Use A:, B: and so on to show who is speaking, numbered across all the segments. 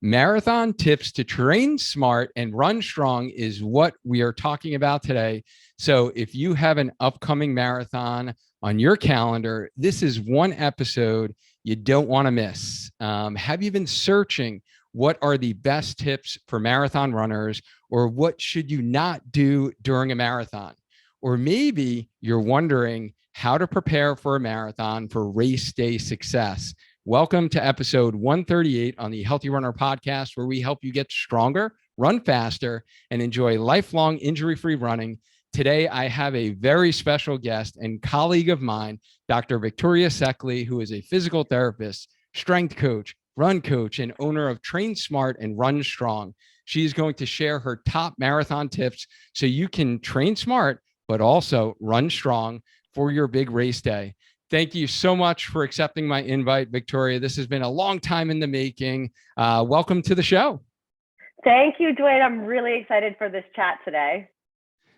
A: Marathon tips to train smart and run strong is what we are talking about today. So, if you have an upcoming marathon on your calendar, this is one episode you don't want to miss. Have you been searching what are the best tips for marathon runners, or what should you not do during a marathon? Or maybe you're wondering how to prepare for a marathon for race day success. Welcome to episode 138 on the Healthy Runner podcast, where we help you get stronger, run faster, and enjoy lifelong injury-free running. Today, I have a very special guest and colleague of mine, Dr. Victoria Sekely, who is a physical therapist, strength coach, run coach, and owner of Train Smart and Run Strong. She is going to share her top marathon tips so you can train smart, but also run strong for your big race day. Thank you so much for accepting my invite, Victoria. This has been a long time in the making. Welcome to the show.
B: Thank you, Duane. I'm really excited for this chat today.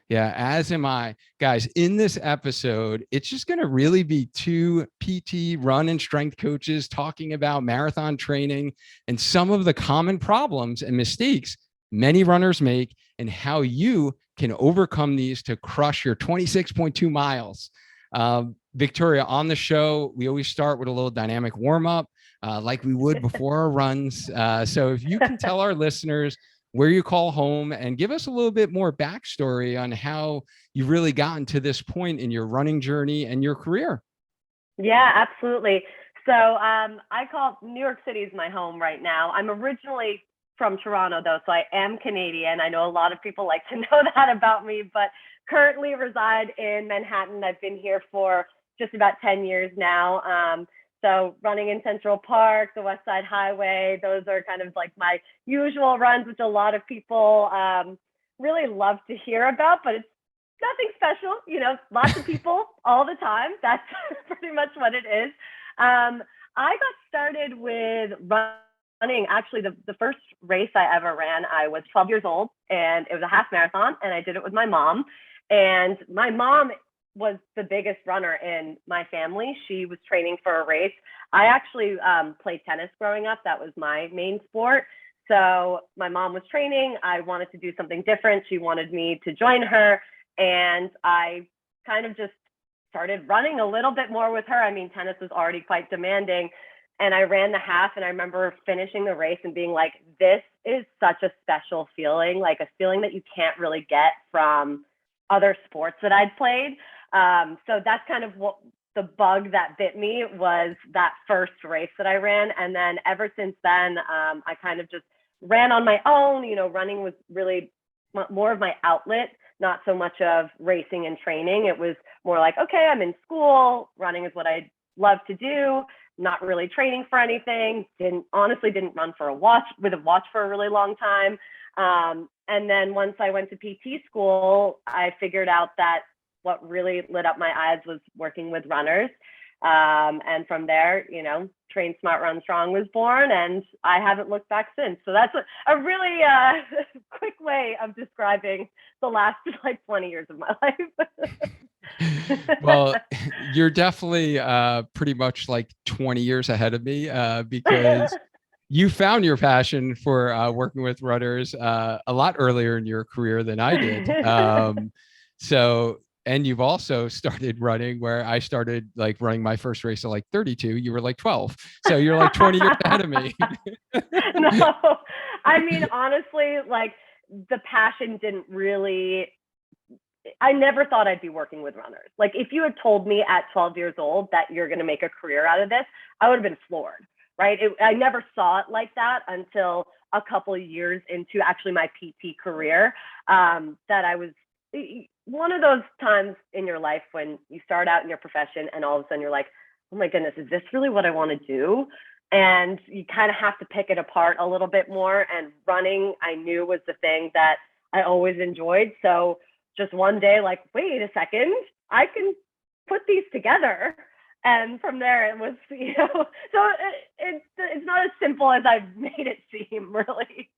A: Yeah, as am I. Guys, in this episode, it's just going to really be two PT, run and strength coaches talking about marathon training and some of the common problems and mistakes many runners make and how you can overcome these to crush your 26.2 miles. Victoria, on the show, we always start with a little dynamic warm up, like we would before our runs. So if you can tell our listeners where you call home and give us a little bit more backstory on how you've really gotten to this point in your running journey and your career.
B: Yeah, absolutely. So I call New York City is my home right now. I'm originally from Toronto, though, so I am Canadian. I know a lot of people like to know that about me, but currently reside in Manhattan. I've been here for just about 10 years now. So running in Central Park, the West Side Highway, those are kind of like my usual runs, which a lot of people really love to hear about, but it's nothing special, lots of people all the time. That's pretty much what it is. I got started with running. Actually, the first race I ever ran, I was 12 years old, and it was a half marathon, and I did it with my mom. And my mom was the biggest runner in my family. She was training for a race. I actually played tennis growing up. That was my main sport. So my mom was training. I wanted to do something different. She wanted me to join her. And I kind of just started running a little bit more with her. I mean, tennis was already quite demanding. And I ran the half, and I remember finishing the race and being like, this is such a special feeling, like a feeling that you can't really get from other sports that I'd played. So that's kind of what the bug that bit me was, that first race that I ran. And then ever since then, I kind of just ran on my own. Running was really more of my outlet, not so much of racing and training. It was more like, okay, I'm in school. Running is what I love to do. Not really training for anything. Didn't run with a watch for a really long time. And then once I went to PT school, I figured out that what really lit up my eyes was working with runners. And from there, Train Smart, Run Strong was born, and I haven't looked back since. So that's a really quick way of describing the last 20 years of my life.
A: Well, you're definitely pretty much like 20 years ahead of me because you found your passion for working with runners a lot earlier in your career than I did. And you've also started running where I started like running my first race at like 32. You were like 12. So you're like 20 years ahead of me.
B: No, I mean, honestly, like the passion didn't really, I never thought I'd be working with runners. Like if you had told me at 12 years old that you're going to make a career out of this, I would have been floored, right? I never saw it like that until a couple of years into actually my PT career, that I was one of those times in your life when you start out in your profession and all of a sudden you're like, oh my goodness, is this really what I want to do? And you kind of have to pick it apart a little bit more. And running, I knew, was the thing that I always enjoyed. So just one day, like, wait a second, I can put these together. And from there it was, so it's not as simple as I've made it seem, really.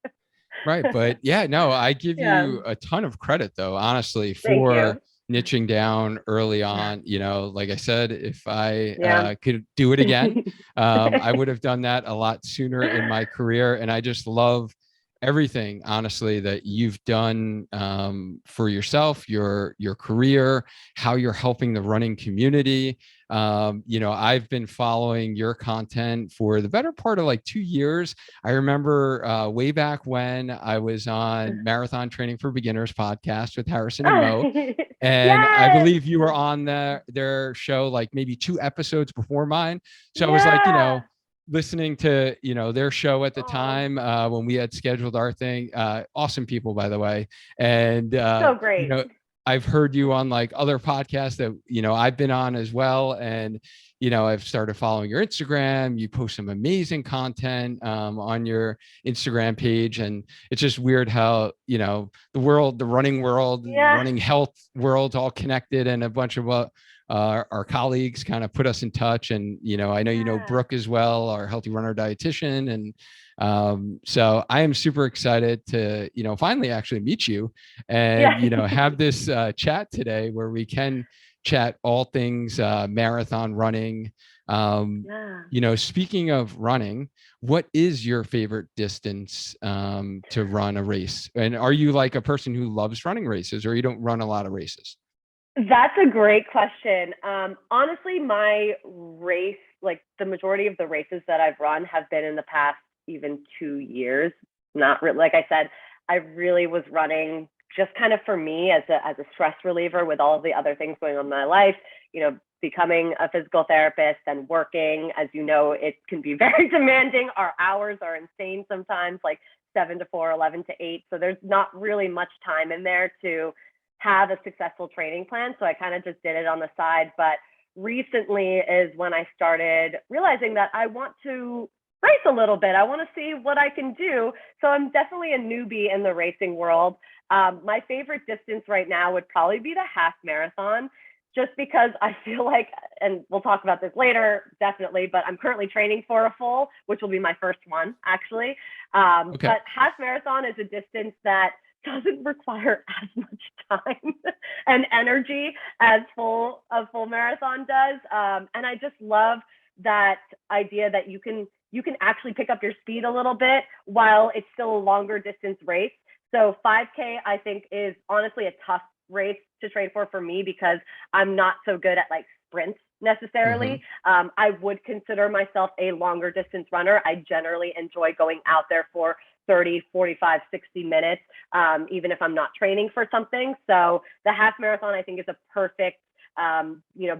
A: Right. But yeah, no, I give you a ton of credit, though, honestly,
B: Thank
A: for
B: you.
A: niching down early
B: Yeah.
A: on. Like I said, if I
B: Yeah.
A: could do it again, I would have done that a lot sooner in my career. And I just love everything, honestly, that you've done for yourself, your career, how you're helping the running community. I've been following your content for the better part of like 2 years. I remember way back when I was on Marathon Training for Beginners podcast with Harrison and Mo. And I
B: Yes.
A: believe you were on their show like maybe 2 episodes before mine. So I was like,
B: Yeah.
A: listening to their show at the
B: Oh,
A: time when we had scheduled our thing. Awesome people, by the way. And
B: so great.
A: I've heard you on like other podcasts that I've been on as well. And I've started following your Instagram. You post some amazing content on your Instagram page, and it's just weird how the world, the running world, the
B: Yeah.
A: running health world's all connected, and a bunch of our colleagues kind of put us in touch. And I know
B: Yeah.
A: Brooke as well, our healthy runner dietitian. And so I am super excited to finally actually meet you and
B: Yeah.
A: have this chat today where we can chat all things marathon running.
B: Yeah.
A: Speaking of running, what is your favorite distance to run a race? And are you like a person who loves running races, or you don't run a lot of races?
B: That's a great question. Honestly, my race, like the majority of the races that I've run have been in the past even 2 years. Not like I said, I really was running just kind of for me as a stress reliever with all of the other things going on in my life. Becoming a physical therapist and working, as you know, it can be very demanding. Our hours are insane sometimes, like 7 to 4, 11 to 8. So there's not really much time in there to have a successful training plan. So I kind of just did it on the side. But recently is when I started realizing that I want to race a little bit. I want to see what I can do. So I'm definitely a newbie in the racing world. My favorite distance right now would probably be the half marathon, just because I feel like, and we'll talk about this later, definitely, but I'm currently training for a full, which will be my first one, actually.
A: Okay.
B: But half marathon is a distance that doesn't require as much time and energy as a full marathon does. And I just love that idea that you can actually pick up your speed a little bit while it's still a longer distance race. So 5K, I think, is honestly a tough race to train for me, because I'm not so good at like sprints necessarily. I would consider myself a longer distance runner. I generally enjoy going out there for 30, 45, 60 minutes, even if I'm not training for something. So the half marathon, I think, is a perfect,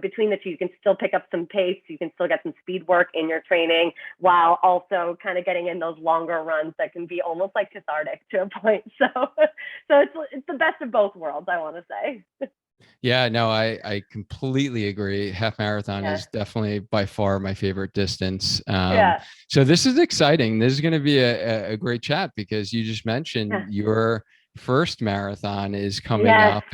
B: between the two, you can still pick up some pace. You can still get some speed work in your training while also kind of getting in those longer runs that can be almost like cathartic to a point. So it's the best of both worlds, I want to say.
A: Yeah, no, I completely agree. Half marathon
B: Yeah.
A: is definitely by far my favorite distance.
B: Yeah.
A: So this is exciting. This is going to be a great chat, because you just mentioned
B: Yeah.
A: your first marathon is coming
B: Yes.
A: up,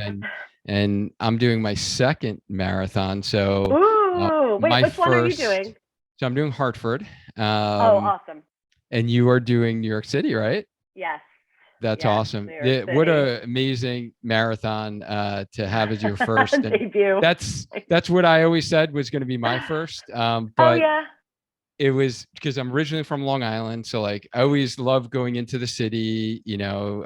A: and I'm doing my second marathon. So
B: Ooh, wait,
A: my
B: which one are you
A: first,
B: doing?
A: so I'm doing Hartford,
B: Oh, awesome.
A: and you are doing New York City, right?
B: Yes.
A: That's
B: Yes.
A: awesome.
B: New York
A: What
B: City.
A: a amazing marathon to have as your first. And
B: Debut.
A: that's what I always said was going to be my first.
B: Oh,
A: But
B: yeah.
A: it was because I'm originally from Long Island. So like I always loved going into the city,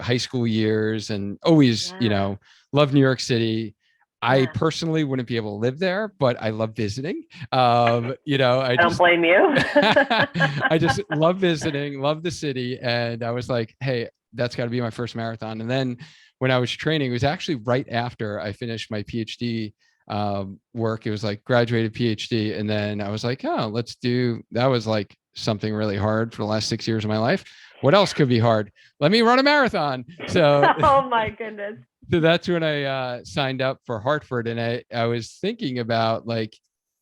A: high school years, and always,
B: Yeah.
A: love New York City. I
B: Yeah.
A: personally wouldn't be able to live there, but I love visiting. I
B: I don't
A: just
B: blame you.
A: I just love visiting, love the city. And I was like, hey, that's got to be my first marathon. And then when I was training, it was actually right after I finished my PhD work. It was like graduated PhD. And then I was like, oh, that was like something really hard for the last 6 years of my life. What else could be hard? Let me run a marathon. So
B: Oh my goodness.
A: so that's when I signed up for Hartford. And I was thinking about like,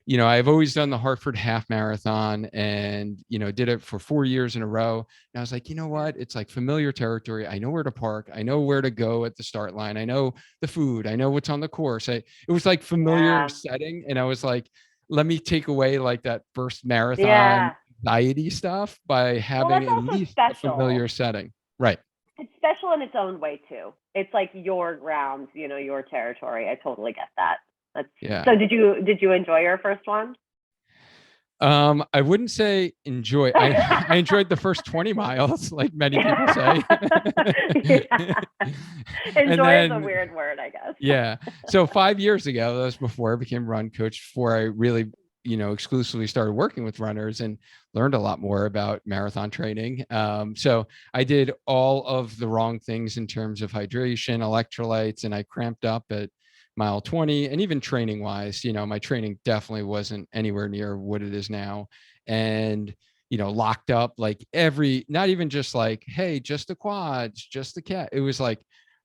A: I've always done the Hartford half marathon, and, did it for 4 years in a row. And I was like, you know what? It's like familiar territory. I know where to park. I know where to go at the start line. I know the food. I know what's on the course. It was like familiar
B: Yeah.
A: setting. And I was like, let me take away like that first marathon
B: Yeah.
A: anxiety stuff by
B: Well,
A: having
B: that's
A: at
B: also
A: least a
B: special.
A: familiar setting. Right.
B: it's special in its own way too. It's like your grounds, your territory. I totally get that.
A: Yeah.
B: So did you enjoy your first one?
A: I wouldn't say enjoy. I enjoyed the first 20 miles, like many people say.
B: Yeah.
A: And
B: Enjoy is a
A: then,
B: weird word, I guess.
A: yeah. So 5 years ago, that was before I became run coach, before I really, exclusively started working with runners and learned a lot more about marathon training. So I did all of the wrong things in terms of hydration, electrolytes, and I cramped up at mile 20. And even training wise, my training definitely wasn't anywhere near what it is now. And locked up like not even just like, hey, just the quads, just the cat. It was like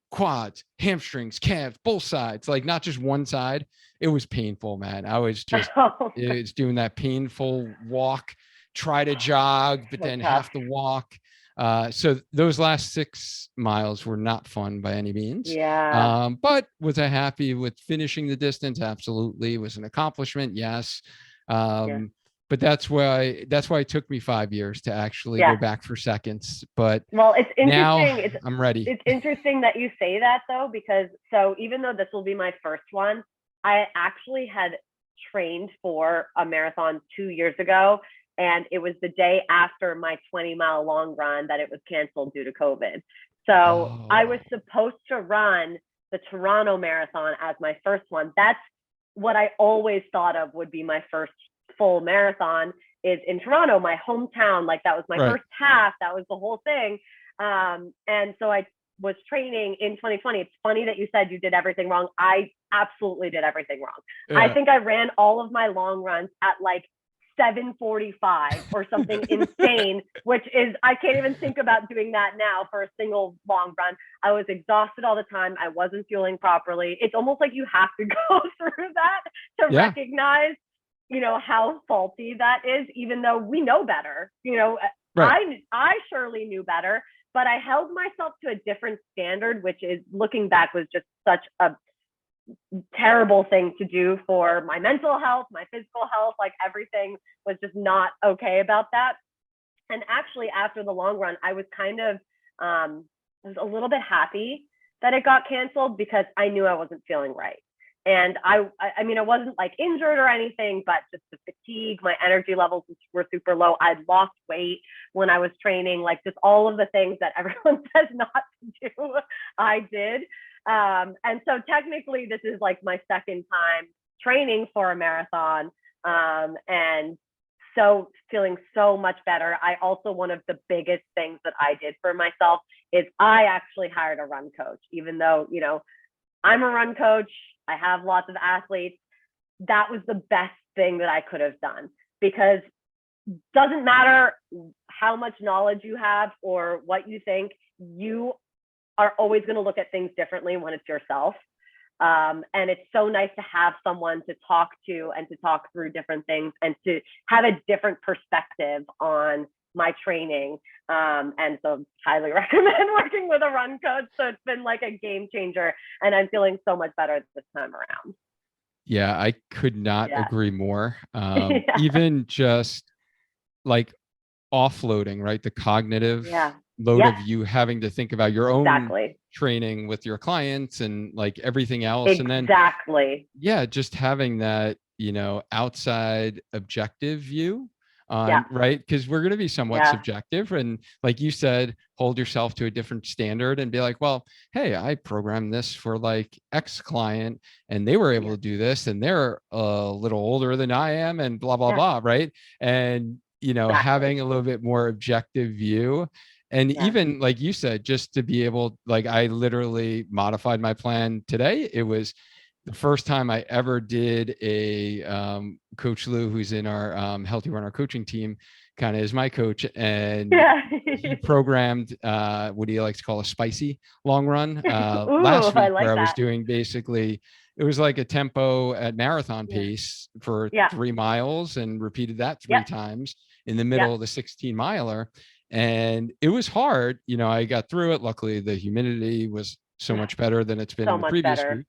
A: quads, hamstrings, calves, both sides, like not just one side. It was painful, man. I was just,
B: Oh,
A: it's doing that painful walk, try to jog, but
B: so
A: then
B: tough.
A: have to walk. So those last 6 miles were not fun by any means.
B: Yeah.
A: But was I happy with finishing the distance? Absolutely. It was an accomplishment. Yes.
B: Yeah.
A: But that's why it took me 5 years to actually go
B: Yeah.
A: back for seconds. But
B: Well, it's
A: now
B: interesting.
A: I'm ready.
B: It's interesting that you say that though, because so even though this will be my first one, I actually had trained for a marathon 2 years ago, and it was the day after my 20-mile long run that it was canceled due to COVID. So I was
A: Oh,
B: supposed to run the Toronto Marathon as my first one. That's what I always thought of would be my first full marathon, is in Toronto, my hometown. Like that was my
A: right.
B: first half. That was the whole thing. And so I was training in 2020. It's funny that you said you did everything wrong. I absolutely did everything wrong. I
A: Yeah.
B: think I ran all of my long runs at like 7:45 or something insane, which is, I can't even think about doing that now for a single long run. I was exhausted all the time. I wasn't fueling properly. It's almost like you have to go through that to
A: Yeah.
B: recognize, how faulty that is, even though we know better.
A: Right.
B: I surely knew better, but I held myself to a different standard, which is, looking back, was just such a terrible thing to do for my mental health, my physical health. Like everything was just not okay about that. And actually, after the long run, I was kind of, I was a little bit happy that it got canceled, because I knew I wasn't feeling right. And I mean, I wasn't like injured or anything, but just the fatigue, my energy levels were super low. I'd lost weight when I was training, like just all of the things that everyone says not to do, I did. And so technically, this is like my second time training for a marathon. And so feeling so much better. I also, one of the biggest things that I did for myself is I actually hired a run coach, even though, I'm a run coach, I have lots of athletes. That was the best thing that I could have done, because doesn't matter how much knowledge you have or what you think, you are always going to look at things differently when it's yourself. And it's so nice to have someone to talk to and to talk through different things and to have a different perspective on my training. And so highly recommend working with a run coach. So it's been like a game changer, and I'm feeling so much better this time around.
A: Yeah. I could not
B: Yeah.
A: agree more.
B: Yeah.
A: Even just like offloading, right? The cognitive
B: Yeah.
A: load
B: Yes,
A: of you having to think about your own
B: exactly.
A: training with your clients and like everything else. And then,
B: Exactly.
A: yeah, just having that, outside objective view
B: Yeah.
A: on, right? Because we're going to be somewhat
B: Yeah.
A: subjective. And like you said, hold yourself to a different standard and be like, well, hey, I programmed this for like X client and they were able
B: Yeah.
A: to do this and they're a little older than I am and blah, blah,
B: Yeah.
A: blah. Right. And,
B: Exactly.
A: having a little bit more objective view. And
B: Yeah.
A: even like you said, just to be able, like I literally modified my plan today. It was the first time I ever did a Coach Lou, who's in our Healthy Runner coaching team, kind of is my coach, and
B: Yeah.
A: he programmed what he likes to call a spicy long run
B: Ooh,
A: last
B: I
A: week, where
B: like
A: I was
B: that.
A: doing basically, it was like a tempo at marathon
B: Yeah.
A: pace for
B: Yeah.
A: 3 miles and repeated that
B: Yep.
A: 3 times in the
B: Yep.
A: middle of the 16 miler. And it was hard. I got through it. Luckily, the humidity was so much better than it's been
B: So
A: in the
B: much
A: previous
B: better.
A: week.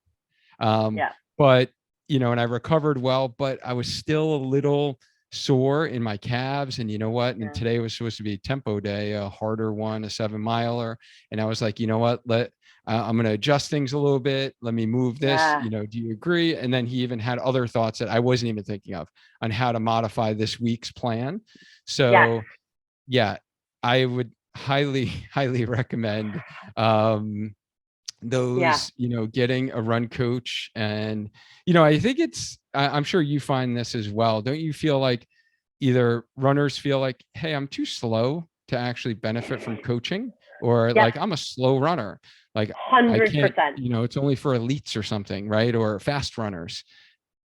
A: Um,
B: Yeah.
A: but and I recovered well, but I was still a little sore in my calves. And you know what? And
B: Yeah.
A: today was supposed to be a tempo day, a harder one, a 7 miler. And I was like, you know what? I'm going to adjust things a little bit. Let me move this.
B: Yeah.
A: You know, do you agree? And then he even had other thoughts that I wasn't even thinking of on how to modify this week's plan.
B: Yes.
A: So yeah, I would highly, highly recommend
B: Yeah.
A: those, you know, getting a run coach. And, I think I'm sure you find this as well. Don't you feel like either runners feel like, hey, I'm too slow to actually benefit from coaching, or
B: Yes.
A: like I'm a slow runner, like I can't,
B: 100%.
A: it's only for elites or something, right? Or fast runners.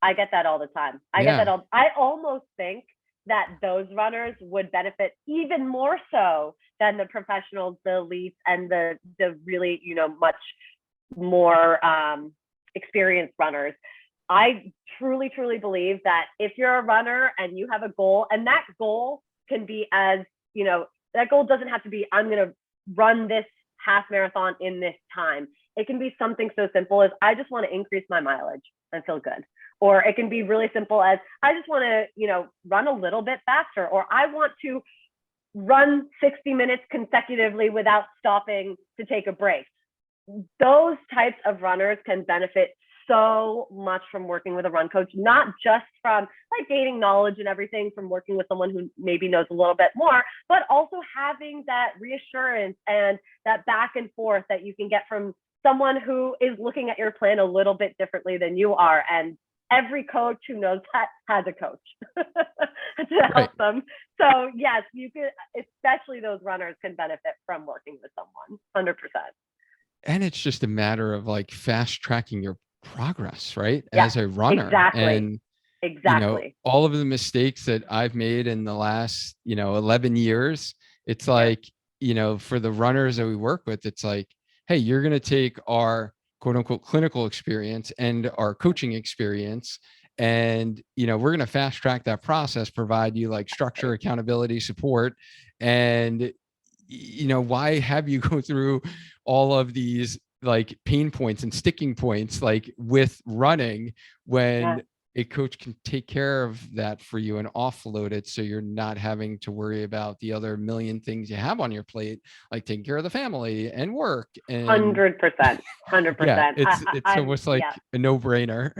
B: I get that all the time.
A: Yeah.
B: I almost think that those runners would benefit even more so than the professionals, the elites, and the really, much more experienced runners. I truly, truly believe that if you're a runner and you have a goal, and that goal can be that goal doesn't have to be, I'm going to run this half marathon in this time. It can be something so simple as, I just want to increase my mileage and feel good. Or it can be really simple as, I just want to, run a little bit faster, or I want to run 60 minutes consecutively without stopping to take a break. Those types of runners can benefit so much from working with a run coach, not just from like gaining knowledge and everything from working with someone who maybe knows a little bit more, but also having that reassurance and that back and forth that you can get from someone who is looking at your plan a little bit differently than you are. And every coach who knows that has a coach to help them. So yes, you could, especially those runners can benefit from working with someone 100%.
A: And it's just a matter of like fast tracking your progress, right?
B: Yeah,
A: As a runner.
B: exactly.
A: And all of the mistakes that I've made in the last, 11 years, it's like, for the runners that we work with, it's like, hey, you're going to take our quote unquote clinical experience and our coaching experience, and, we're going to fast track that process, provide you like structure, accountability, support. And, why have you go through all of these like pain points and sticking points, like with running, when a coach can take care of that for you and offload it, so you're not having to worry about the other million things you have on your plate, like taking care of the family and work. And
B: 100%.
A: yeah, it's almost like a no-brainer.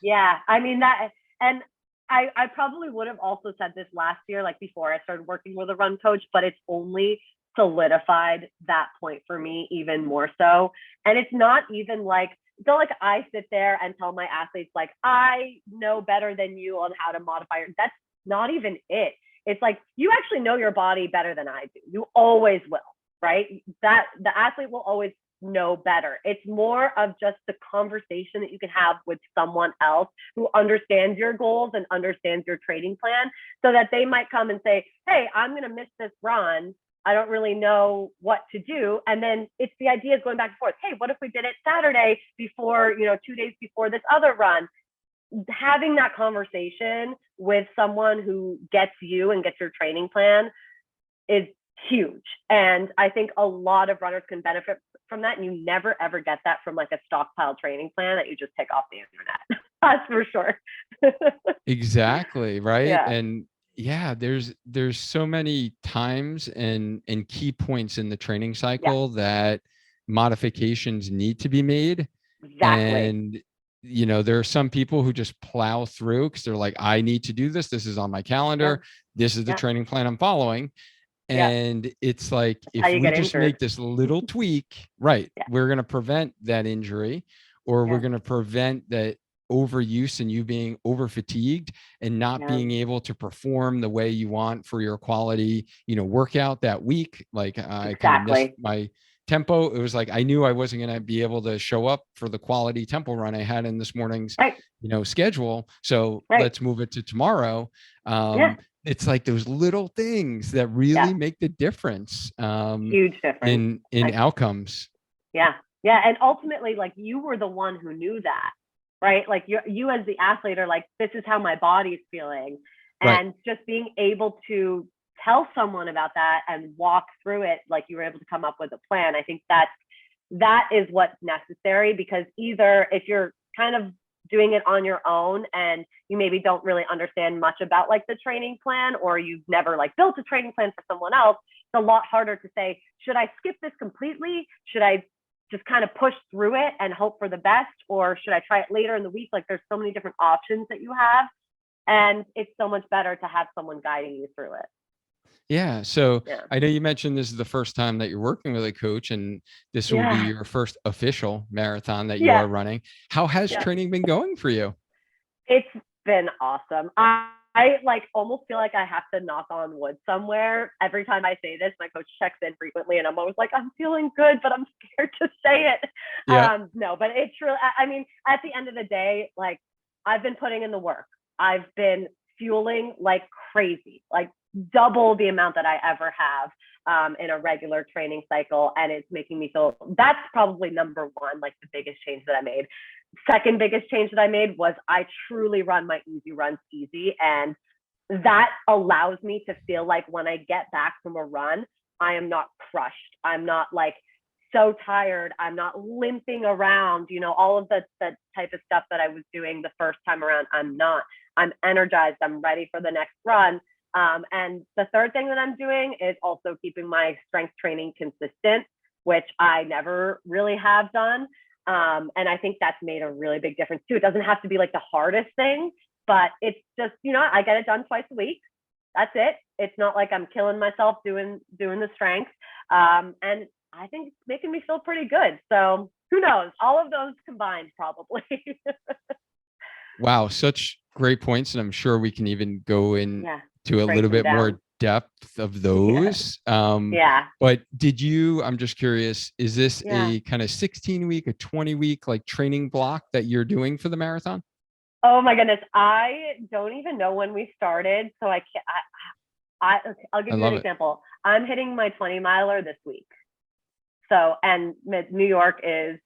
B: Yeah, I mean that, and I probably would have also said this last year, like before I started working with a run coach, but it's only solidified that point for me even more so. And it's not even like, it's not like I sit there and tell my athletes, like, I know better than you on how to modify your, that's not even it. It's like, you actually know your body better than I do. You always will, right? That the athlete will always know better. It's more of just the conversation that you can have with someone else who understands your goals and understands your training plan, so that they might come and say, hey, I'm going to miss this run. I don't really know what to do. And then it's the idea of going back and forth. Hey, what if we did it Saturday before, 2 days before this other run? Having that conversation with someone who gets you and gets your training plan is huge. And I think a lot of runners can benefit from that. And you never, ever get that from like a stockpile training plan that you just pick off the internet. That's for sure.
A: Exactly. Right.
B: Yeah.
A: And yeah, there's so many times and key points in the training cycle that modifications need to be made.
B: Exactly.
A: And there are some people who just plow through because they're like, I need to do this. This is on my calendar. This is the training plan I'm following. And it's like, if we just make this little tweak, right, we're going to prevent that injury, or we're going to prevent that overuse and you being over fatigued and not being able to perform the way you want for your quality, workout that week. Like I kind of missed my tempo. It was like, I knew I wasn't going to be able to show up for the quality tempo run I had in this morning's, schedule. So let's move it to tomorrow. It's like those little things that really make the difference.
B: Huge difference
A: in outcomes.
B: Yeah. And ultimately, like, you were the one who knew that, right? Like you as the athlete are like, this is how my body's feeling. And just being able to tell someone about that and walk through it, like you were able to come up with a plan. I think that is what's necessary, because either if you're kind of doing it on your own and you maybe don't really understand much about like the training plan, or you've never like built a training plan for someone else, it's a lot harder to say, should I skip this completely? Should I just kind of push through it and hope for the best? Or should I try it later in the week? Like there's so many different options that you have. And it's so much better to have someone guiding you through it.
A: Yeah. So
B: Yeah.
A: I know you mentioned this is the first time that you're working with a coach, and this will be your first official marathon that you are running. How has training been going for you?
B: It's been awesome. I like almost feel like I have to knock on wood somewhere. Every time I say this, my coach checks in frequently and I'm always like, I'm feeling good, but I'm scared to say it.
A: Yeah.
B: No, but it's really, I mean, at the end of the day, like I've been putting in the work. I've been fueling like crazy, like double the amount that I ever have in a regular training cycle. And it's making me feel, that's probably number one, like the biggest change that I made. Second biggest change that I made was I truly run my easy runs easy. And that allows me to feel like when I get back from a run, I am not crushed. I'm not like so tired. I'm not limping around, you know, all of the type of stuff that I was doing the first time around. I'm not. I'm energized. I'm ready for the next run. And the third thing that I'm doing is also keeping my strength training consistent, which I never really have done. And I think that's made a really big difference too. It doesn't have to be like the hardest thing, but it's just, you know, I get it done twice a week. That's it. It's not like I'm killing myself doing the strength. And I think it's making me feel pretty good. So who knows? All of those combined, probably.
A: Wow, such great points. And I'm sure we can even go in to a little bit more depth of those. But I'm just curious, is this a kind of 16-week, a 20-week like training block that you're doing for the marathon?
B: Oh my goodness. I don't even know when we started. So I can't, I'll give you an example. I'm hitting my 20 miler this week. So, and New York is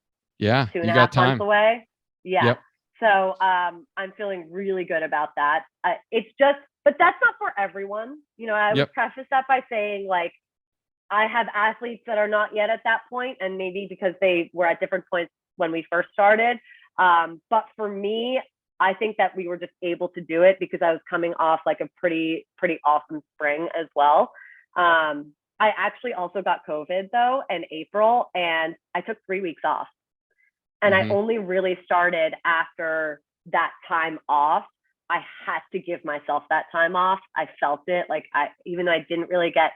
B: 2.5 months away. So I'm feeling really good about that. It's just, but that's not for everyone. You know, I would preface that by saying like, I have athletes that are not yet at that point, and maybe because they were at different points when we first started. But for me, I think that we were just able to do it because I was coming off like a pretty awesome spring as well. I actually also got COVID though in April, and I took 3 weeks off. And I only really started after that time off. I had to give myself that time off. I felt it. Like even though I didn't really get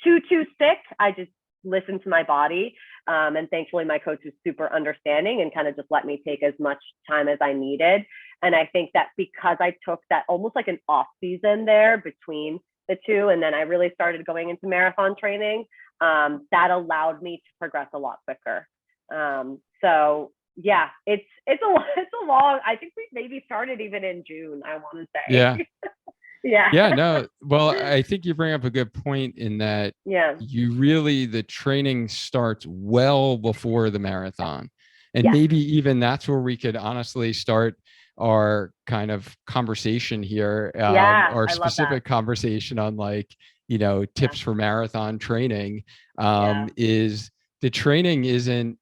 B: too sick, I just listened to my body. And thankfully my coach was super understanding and kind of just let me take as much time as I needed. And I think that because I took that almost like an off season there between the two, and then I really started going into marathon training, that allowed me to progress a lot quicker. So yeah, it's a long, I think we maybe started even in June, I want to say.
A: Yeah, no. Well, I think you bring up a good point in that you really, the training starts well before the marathon. And maybe even that's where we could honestly start our kind of conversation here, our specific conversation on like, you know, tips for marathon training, is the training isn't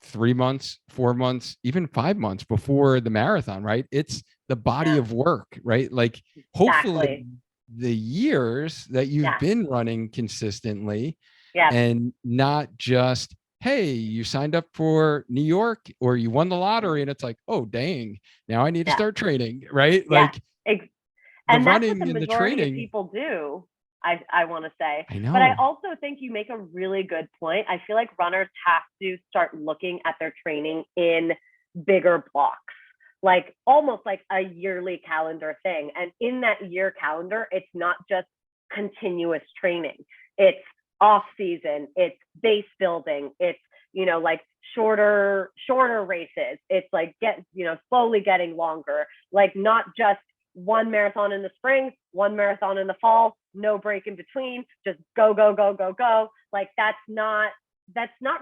A: 3 months, 4 months, even 5 months before the marathon, right? It's the body of work, right? Like hopefully the years that you've been running consistently and not just, hey, you signed up for New York or you won the lottery and it's like, oh, dang, now I need to start training, right? Like
B: and that's what the majority of people do. I want to say, but I also think you make a really good point. I feel like runners have to start looking at their training in bigger blocks, like almost like a yearly calendar thing. And in that year calendar, it's not just continuous training. It's off season, it's base building, it's, you know, like shorter races. It's like slowly getting longer, like not just one marathon in the spring, one marathon in the fall, no break in between, just go. Like that's not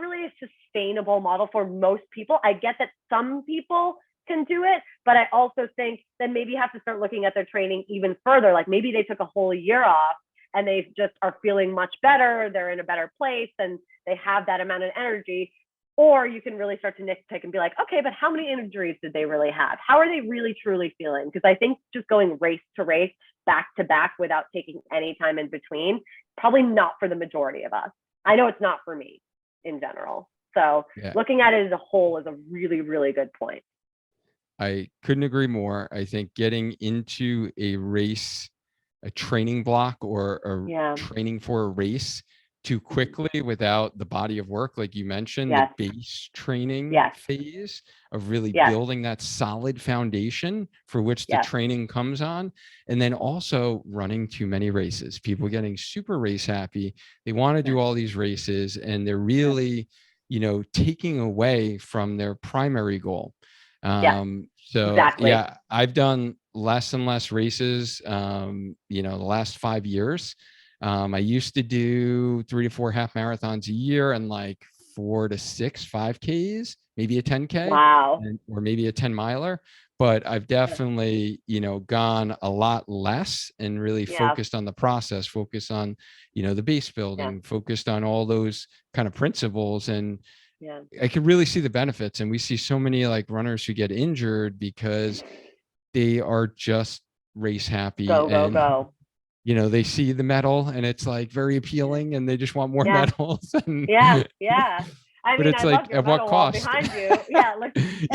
B: really a sustainable model for most people. I get that some people can do it, but I also think that maybe you have to start looking at their training even further. Like maybe they took a whole year off and they just are feeling much better. They're in a better place and they have that amount of energy. Or you can really start to nitpick and be like, okay, but how many injuries did they really have? How are they really truly feeling? Because I think just going race to race, back to back without taking any time in between, probably not for the majority of us. I know it's not for me in general. So looking at it as a whole is a really, really good point.
A: I couldn't agree more. I think getting into a race, a training block or a training for a race too quickly without the body of work, like you mentioned, the base training phase of really building that solid foundation for which the training comes on. And then also running too many races, people getting super race happy. They want to do all these races and they're really, you know, taking away from their primary goal. I've done less and less races, you know, the last 5 years. I used to do 3 to 4 half marathons a year and like 4 to 6 5Ks, maybe a 10K, or maybe a 10 miler. But I've definitely, you know, gone a lot less and really focused on the process, focused on, you know, the base building, focused on all those kind of principles. And I could really see the benefits. And we see so many like runners who get injured because they are just race happy.
B: Go.
A: You know, they see the medal and it's like very appealing and they just want more medals. And,
B: I
A: but
B: mean,
A: it's like, at what cost?
B: Behind you. Yeah.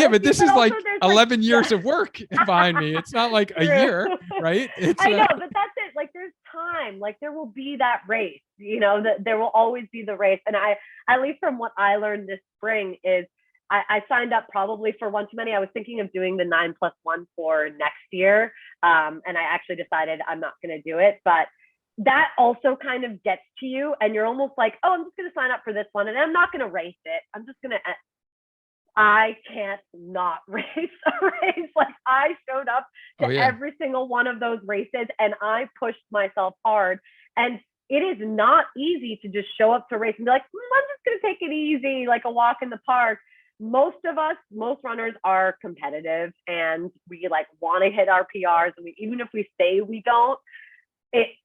A: But this is like 11 years of work behind me. It's not like a year, right?
B: I know, but that's it. Like there's time, like there will be that race, you know, that there will always be the race. And at least from what I learned this spring is I signed up probably for one too many. I was thinking of doing the 9+1 for next year. And I actually decided I'm not going to do it, but that also kind of gets to you and you're almost like, oh, I'm just going to sign up for this one and I'm not going to race it. I can't not race a race. Like I showed up to every single one of those races and I pushed myself hard. And it is not easy to just show up to race and be like, I'm just going to take it easy, like a walk in the park. Most runners are competitive and we like want to hit our PRs. And even if we say we don't,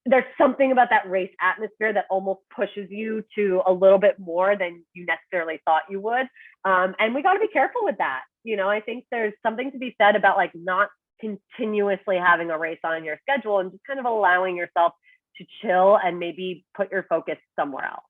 B: there's something about that race atmosphere that almost pushes you to a little bit more than you necessarily thought you would. And we got to be careful with that. You know, I think there's something to be said about like not continuously having a race on your schedule and just kind of allowing yourself to chill and maybe put your focus somewhere else.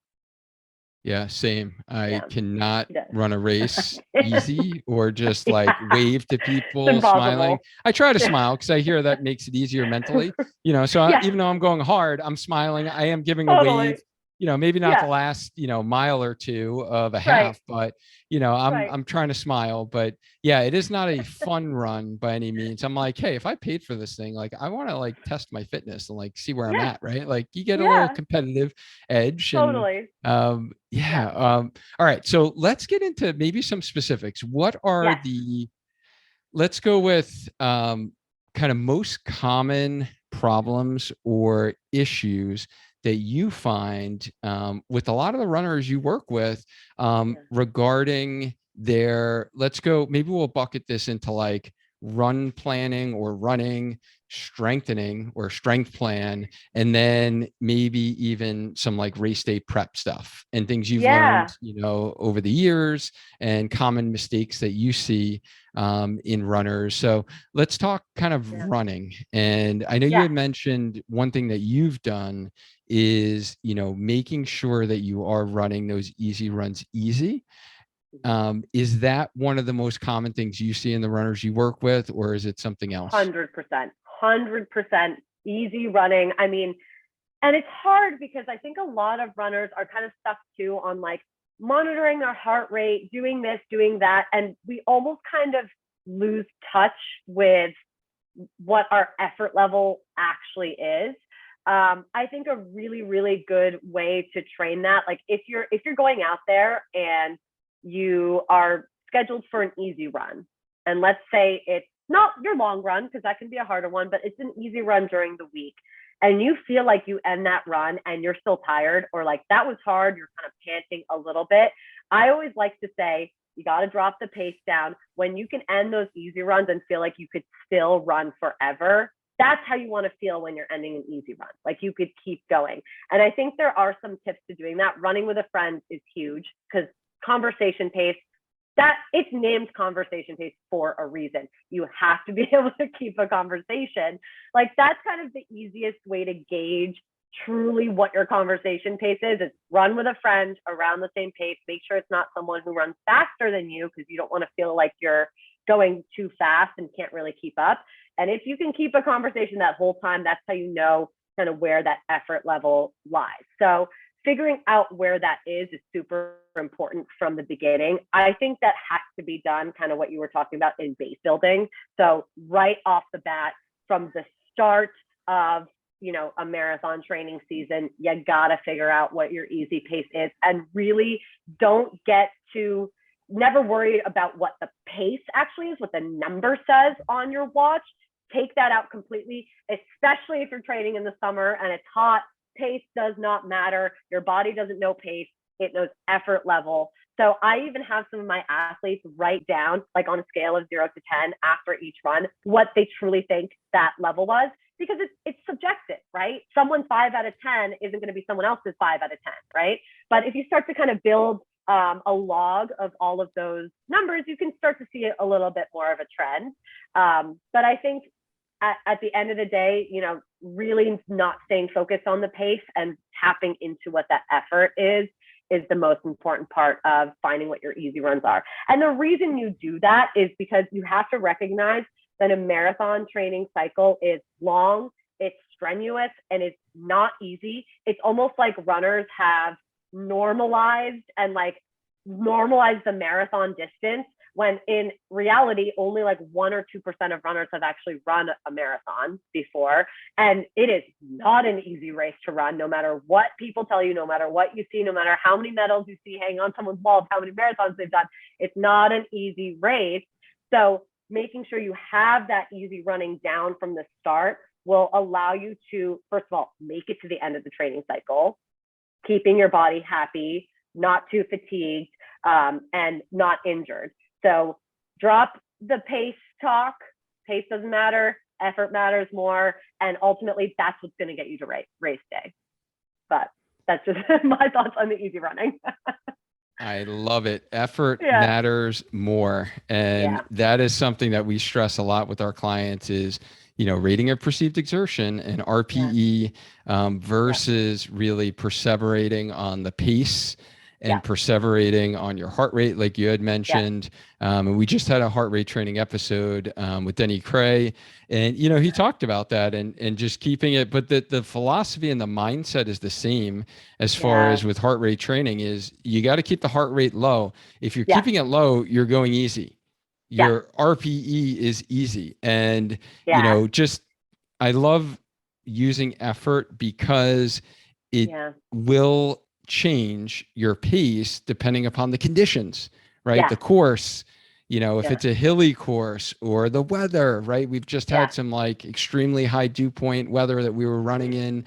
A: Yeah, same. I cannot run a race easy or just like wave to people smiling. I try to smile because I hear that makes it easier mentally, you know, so even though I'm going hard, I'm smiling. I am giving a wave, you know, maybe not the last, you know, mile or two of a half, but, you know, I'm trying to smile. But yeah, it is not a fun run by any means. I'm like, hey, if I paid for this thing, like I want to like test my fitness and like see where I'm at, right? Like you get a little competitive edge.
B: Totally.
A: And, all right. So let's get into maybe some specifics. What are let's go with kind of most common problems or issues that you find with a lot of the runners you work with regarding their, let's go, maybe we'll bucket this into like run planning or running, strengthening or strength plan, and then maybe even some like race day prep stuff and things you've learned, you know, over the years and common mistakes that you see in runners. So let's talk kind of running. And I know you had mentioned one thing that you've done is, you know, making sure that you are running those easy runs easy. Is that one of the most common things you see in the runners you work with, or is it something else?
B: 100% easy running. I mean, and it's hard because I think a lot of runners are kind of stuck too on like monitoring their heart rate, doing this, doing that. And we almost kind of lose touch with what our effort level actually is. I think a really, really good way to train that, like if you're going out there and you are scheduled for an easy run, and let's say it's not your long run, because that can be a harder one, but it's an easy run during the week, and you feel like you end that run and you're still tired, or like that was hard, you're kind of panting a little bit. I always like to say, you got to drop the pace down. When you can end those easy runs and feel like you could still run forever, that's how you want to feel when you're ending an easy run. Like you could keep going. And I think there are some tips to doing that. Running with a friend is huge, because conversation pace, that it's named conversation pace for a reason. You have to be able to keep a conversation. Like that's kind of the easiest way to gauge truly what your conversation pace is. It's run with a friend around the same pace. Make sure it's not someone who runs faster than you, because you don't want to feel like you're going too fast and can't really keep up. And if you can keep a conversation that whole time, that's how you know kind of where that effort level lies. So figuring out where that is super important from the beginning. I think that has to be done, kind of what you were talking about in base building. So right off the bat, from the start of a marathon training season, you gotta figure out what your easy pace is, and really never worry about what the pace actually is, what the number says on your watch. Take that out completely, especially if you're training in the summer and it's hot. Pace does not matter. Your body doesn't know pace. It knows effort level. So I even have some of my athletes write down, like on a scale of 0 to 10 after each run, what they truly think that level was, because it's subjective, right? Someone's 5 out of 10 isn't going to be someone else's 5 out of 10, right? But if you start to kind of build a log of all of those numbers, you can start to see a little bit more of a trend. But I think at the end of the day, really not staying focused on the pace and tapping into what that effort is the most important part of finding what your easy runs are. And the reason you do that is because you have to recognize that a marathon training cycle is long, it's strenuous, and it's not easy. It's almost like runners have normalized the marathon distance, when in reality, only like 1 or 2% of runners have actually run a marathon before. And it is not an easy race to run, no matter what people tell you, no matter what you see, no matter how many medals you see hanging on someone's wall of how many marathons they've done. It's not an easy race. So making sure you have that easy running down from the start will allow you to, first of all, make it to the end of the training cycle, keeping your body happy, not too fatigued, and not injured. So drop the pace talk. Pace doesn't matter. Effort matters more. And ultimately, that's what's going to get you to race day. But that's just my thoughts on the easy running.
A: I love it. Effort matters more. And that is something that we stress a lot with our clients is, rating of perceived exertion and RPE versus really perseverating on the pace and perseverating on your heart rate, like you had mentioned. And we just had a heart rate training episode with Denny Cray. And, he talked about that and just keeping it. But the philosophy and the mindset is the same as far as with heart rate training is you got to keep the heart rate low. If you're keeping it low, you're going easy. Your RPE is easy. And, I love using effort because it will change your pace depending upon the conditions, right? The course, if it's a hilly course or the weather, right? We've just had some like extremely high dew point weather that we were running in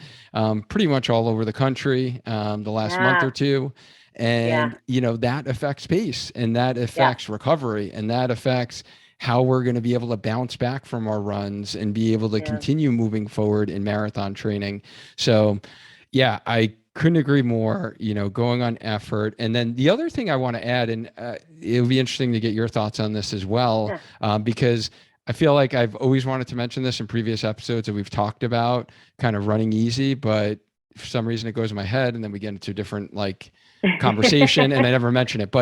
A: pretty much all over the country the last month or two. And, that affects pace and that affects recovery and that affects how we're going to be able to bounce back from our runs and be able to continue moving forward in marathon training. So I couldn't agree more, going on effort. And then the other thing I want to add, and it'll be interesting to get your thoughts on this as well, because I feel like I've always wanted to mention this in previous episodes that we've talked about kind of running easy, but for some reason it goes in my head and then we get into a different conversation and I never mention it.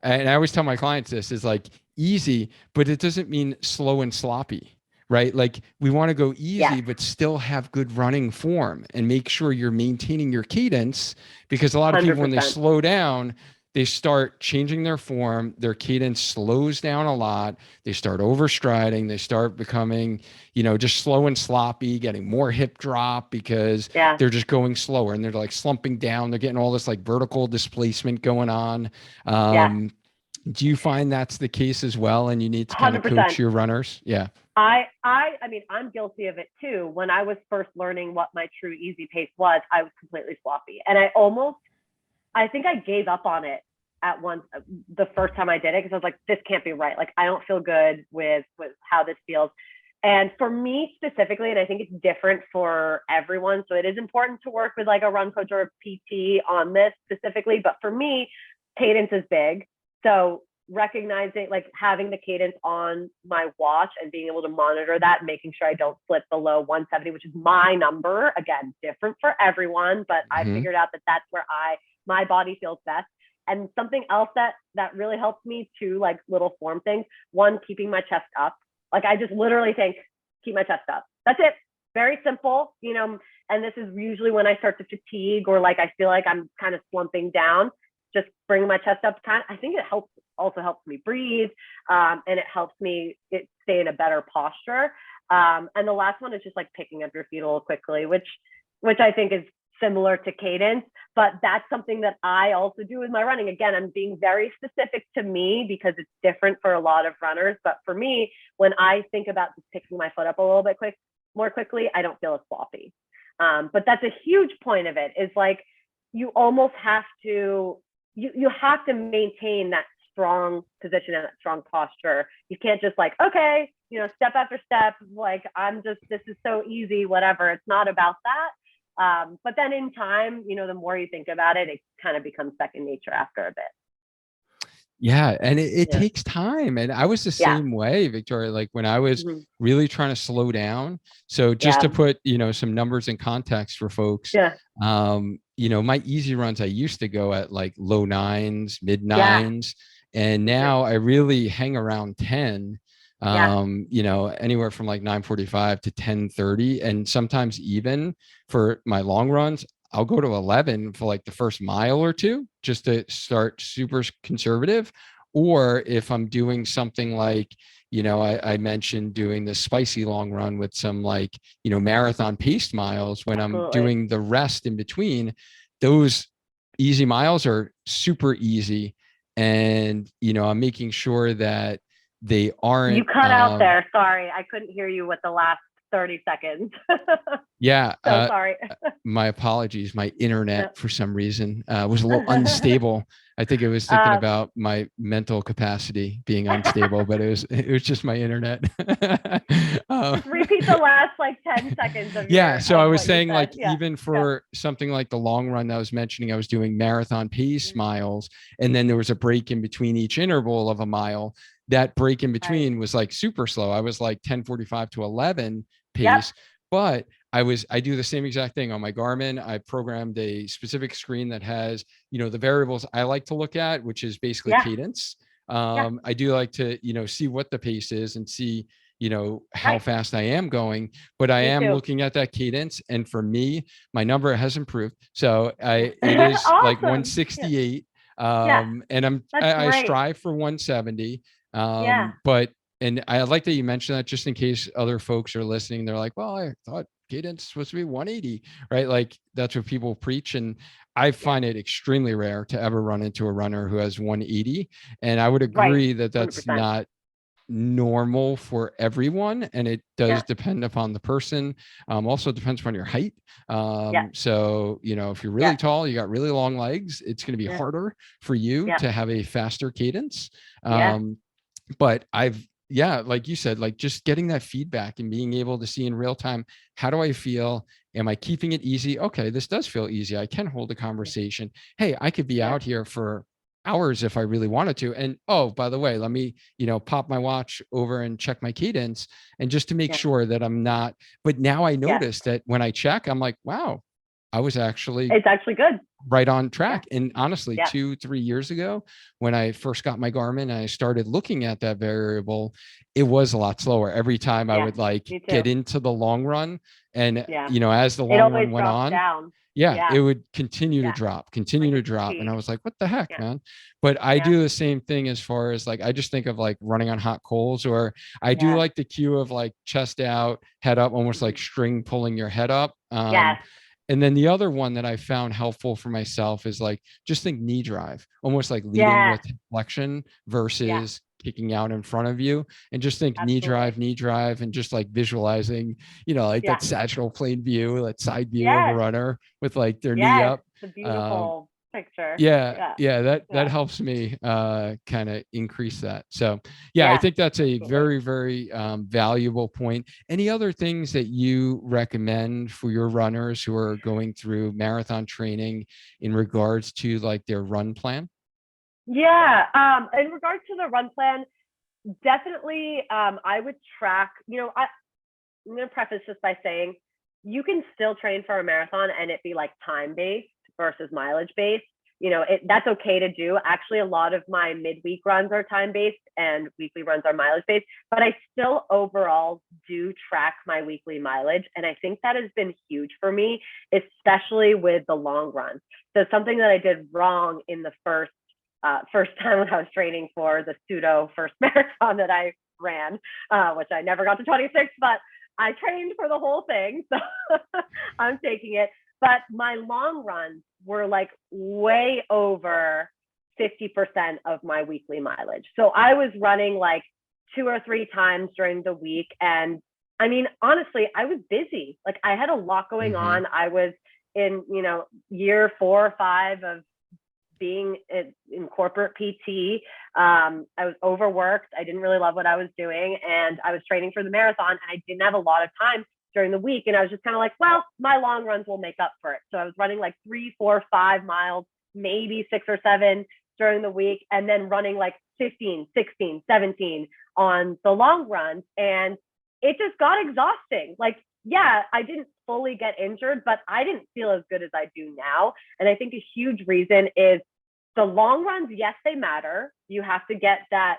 A: And I always tell my clients this is like easy, but it doesn't mean slow and sloppy. Right? Like we want to go easy, but still have good running form and make sure you're maintaining your cadence, because a lot of people,
B: 100%.
A: when they slow down, they start changing their form. Their cadence slows down a lot. They start overstriding. They start becoming, just slow and sloppy, getting more hip drop because they're just going slower and they're like slumping down. They're getting all this like vertical displacement going on. Do you find that's the case as well? And you need to kind of coach your runners? Yeah.
B: I mean, I'm guilty of it too. When I was first learning what my true easy pace was, I was completely sloppy. And I think I gave up on it at once the first time I did it, because I was like, this can't be right. Like, I don't feel good with how this feels. And for me specifically, and I think it's different for everyone, so it is important to work with like a run coach or a PT on this specifically. But for me, Cadence is big. So recognizing, like, having the cadence on my watch and being able to monitor that, making sure I don't slip below 170, which is my number. Again, different for everyone, but I
A: Mhm.
B: figured out that that's where my body feels best. And something else that really helps me too, like little form things. One, keeping my chest up. Like, I just literally think, keep my chest up. That's it. Very simple, and this is usually when I start to fatigue, or like I feel like I'm kind of slumping down. Just bring my chest up. I think it also helps me breathe, and it helps me stay in a better posture. And the last one is just like picking up your feet a little quickly, which I think is similar to cadence, but that's something that I also do with my running. Again, I'm being very specific to me because it's different for a lot of runners. But for me, when I think about just picking my foot up a little bit more quickly, I don't feel as sloppy. But that's a huge point of it, is like, you almost have to, you have to maintain that strong position and that strong posture. You can't just like, okay, step after step, like, this is so easy, whatever. It's not about that. But then in time, the more you think about it, it kind of becomes second nature after a bit.
A: Yeah. And it
B: Yeah.
A: takes time. And I was the
B: Yeah.
A: same way, Victoria, like when I was
B: Mhm.
A: really trying to slow down. So just to
B: Yeah.
A: put, some numbers in context for folks,
B: Yeah.
A: my easy runs, I used to go at like low nines, mid
B: Yeah.
A: nines. And
B: Me too.
A: now I really hang around 10,
B: Yeah.
A: anywhere from like 9:45 to 10:30. And sometimes even for my long runs, I'll go to 11 for like the first mile or two, just to start super conservative. Or if I'm doing something like, I mentioned doing the spicy long run with some like, marathon paced miles, when I'm
B: Absolutely.
A: doing the rest in between, those easy miles are super easy. And, I'm making sure that they
B: You
A: aren't,
B: cut out there. Sorry. I couldn't hear you with the last 30 seconds.
A: yeah,
B: So sorry.
A: my apologies. My internet,
B: Yeah.
A: for some reason, was a little unstable. I think it was thinking
B: um,
A: about my mental capacity being unstable, but it was just my internet. Um,
B: just repeat the last like 10 seconds of
A: yeah. So I
B: of
A: was
B: what you
A: saying, like,
B: said. Yeah.
A: even
B: Yeah.
A: for something like the long run that I was mentioning, I was doing marathon pace
B: Mhm.
A: miles, and then there was a break in between each interval of a mile. That break in
B: Right.
A: between was like super slow. I was like 10:45 to 11
B: Yep.
A: pace, but I do the same exact thing on my Garmin. I programmed a specific screen that has, the variables I like to look at, which is basically
B: Yeah.
A: cadence.
B: Yeah.
A: I do like to, see what the pace is and see, how
B: Right.
A: fast I am going, but I
B: Me
A: am
B: too.
A: looking at that cadence. And for me, my number has improved. So it
B: Yeah.
A: is like
B: Awesome. Yeah.
A: 168.
B: Yeah.
A: And
B: That's
A: I
B: great.
A: strive for 170.
B: Yeah.
A: But and I like that you mentioned that, just in case other folks are listening. They're like, well, I thought cadence supposed to be 180, right? Like that's what people preach. And I
B: Yeah.
A: find it extremely rare to ever run into a runner who has 180. And I would
B: Right.
A: agree that that's
B: 100%.
A: not normal for everyone, and it does
B: Yeah.
A: depend upon the person. Also depends upon your height.
B: Yeah.
A: So if you're
B: Yeah.
A: really tall, you got really long legs, it's going to be
B: Yeah.
A: harder for you
B: Yeah.
A: to have a faster cadence.
B: Yeah.
A: But yeah, like you said, like just getting that feedback and being able to see in real time, how do I feel? Am I keeping it easy? Okay, this does feel easy. I can hold a conversation. Hey, I could be
B: Yeah.
A: out here for hours if I really wanted to. And oh, by the way, let me, pop my watch over and check my cadence, and just to make
B: Yeah.
A: sure that I'm not. But now I
B: Yeah.
A: notice that when I check, I'm like, wow, I was actually
B: It's actually good.
A: right on
B: Yeah.
A: track. And honestly,
B: Yeah.
A: 2, 3 years ago, when I first got my Garmin and I started looking at that variable, it was a lot slower. Every time I
B: Yeah.
A: would like
B: Me too.
A: get into the long run, and
B: Yeah.
A: as the
B: It
A: long
B: always
A: run went
B: drops
A: on,
B: down.
A: yeah,
B: Yeah.
A: it would continue to
B: Yeah.
A: drop,
B: Like
A: continue
B: a
A: to drop. And I
B: fatigue.
A: was like, what the heck,
B: Yeah.
A: man? But I
B: Yeah.
A: do the same thing as far as like, I just think of like running on hot coals, or I do
B: Yeah.
A: like the cue of like chest out, head up, almost like
B: Mhm.
A: string pulling your head up.
B: Yes.
A: And then the other one that I found helpful for myself is like, just think knee drive, almost like leading
B: Yeah.
A: with flexion
B: Yeah.
A: versus kicking out in front of you. And just think
B: Absolutely.
A: knee drive, and just like visualizing, like
B: Yeah.
A: that sagittal plane view, that side view of a
B: Yes.
A: runner with like their knee
B: Yes.
A: up.
B: It's a
A: Um,
B: beautiful picture.
A: yeah,
B: Yeah.
A: yeah, that
B: Yeah.
A: helps me kind of increase that. So yeah, I
B: Yeah.
A: think that's a
B: Absolutely.
A: very, very valuable point. Any other things that you recommend for your runners who are going through marathon training in regards to like their run plan?
B: Yeah. In regards to the run plan, definitely, I would track, I'm going to preface this by saying you can still train for a marathon and it be like time based versus mileage based. That's okay to do. Actually, a lot of my midweek runs are time based and weekly runs are mileage based, but I still overall do track my weekly mileage. And I think that has been huge for me, especially with the long runs. So something that I did wrong in the first time when I was training for the pseudo first marathon that I ran, which I never got to 26, but I trained for the whole thing. So I'm taking it. But my long runs were like way over 50% of my weekly mileage. So I was running like 2 or 3 times during the week. And I mean, honestly, I was busy. Like I had a lot going on. I was in, year 4 or 5 of being in corporate PT. I was overworked. I didn't really love what I was doing. And I was training for the marathon and I didn't have a lot of time during the week. And I was just kind of like, well, my long runs will make up for it. So I was running like 3, 4, 5 miles, maybe 6 or 7 during the week, and then running like 15, 16, 17 on the long runs. And it just got exhausting. Like, yeah, I didn't fully get injured, but I didn't feel as good as I do now. And I think a huge reason is the long runs. Yes, they matter. You have to get that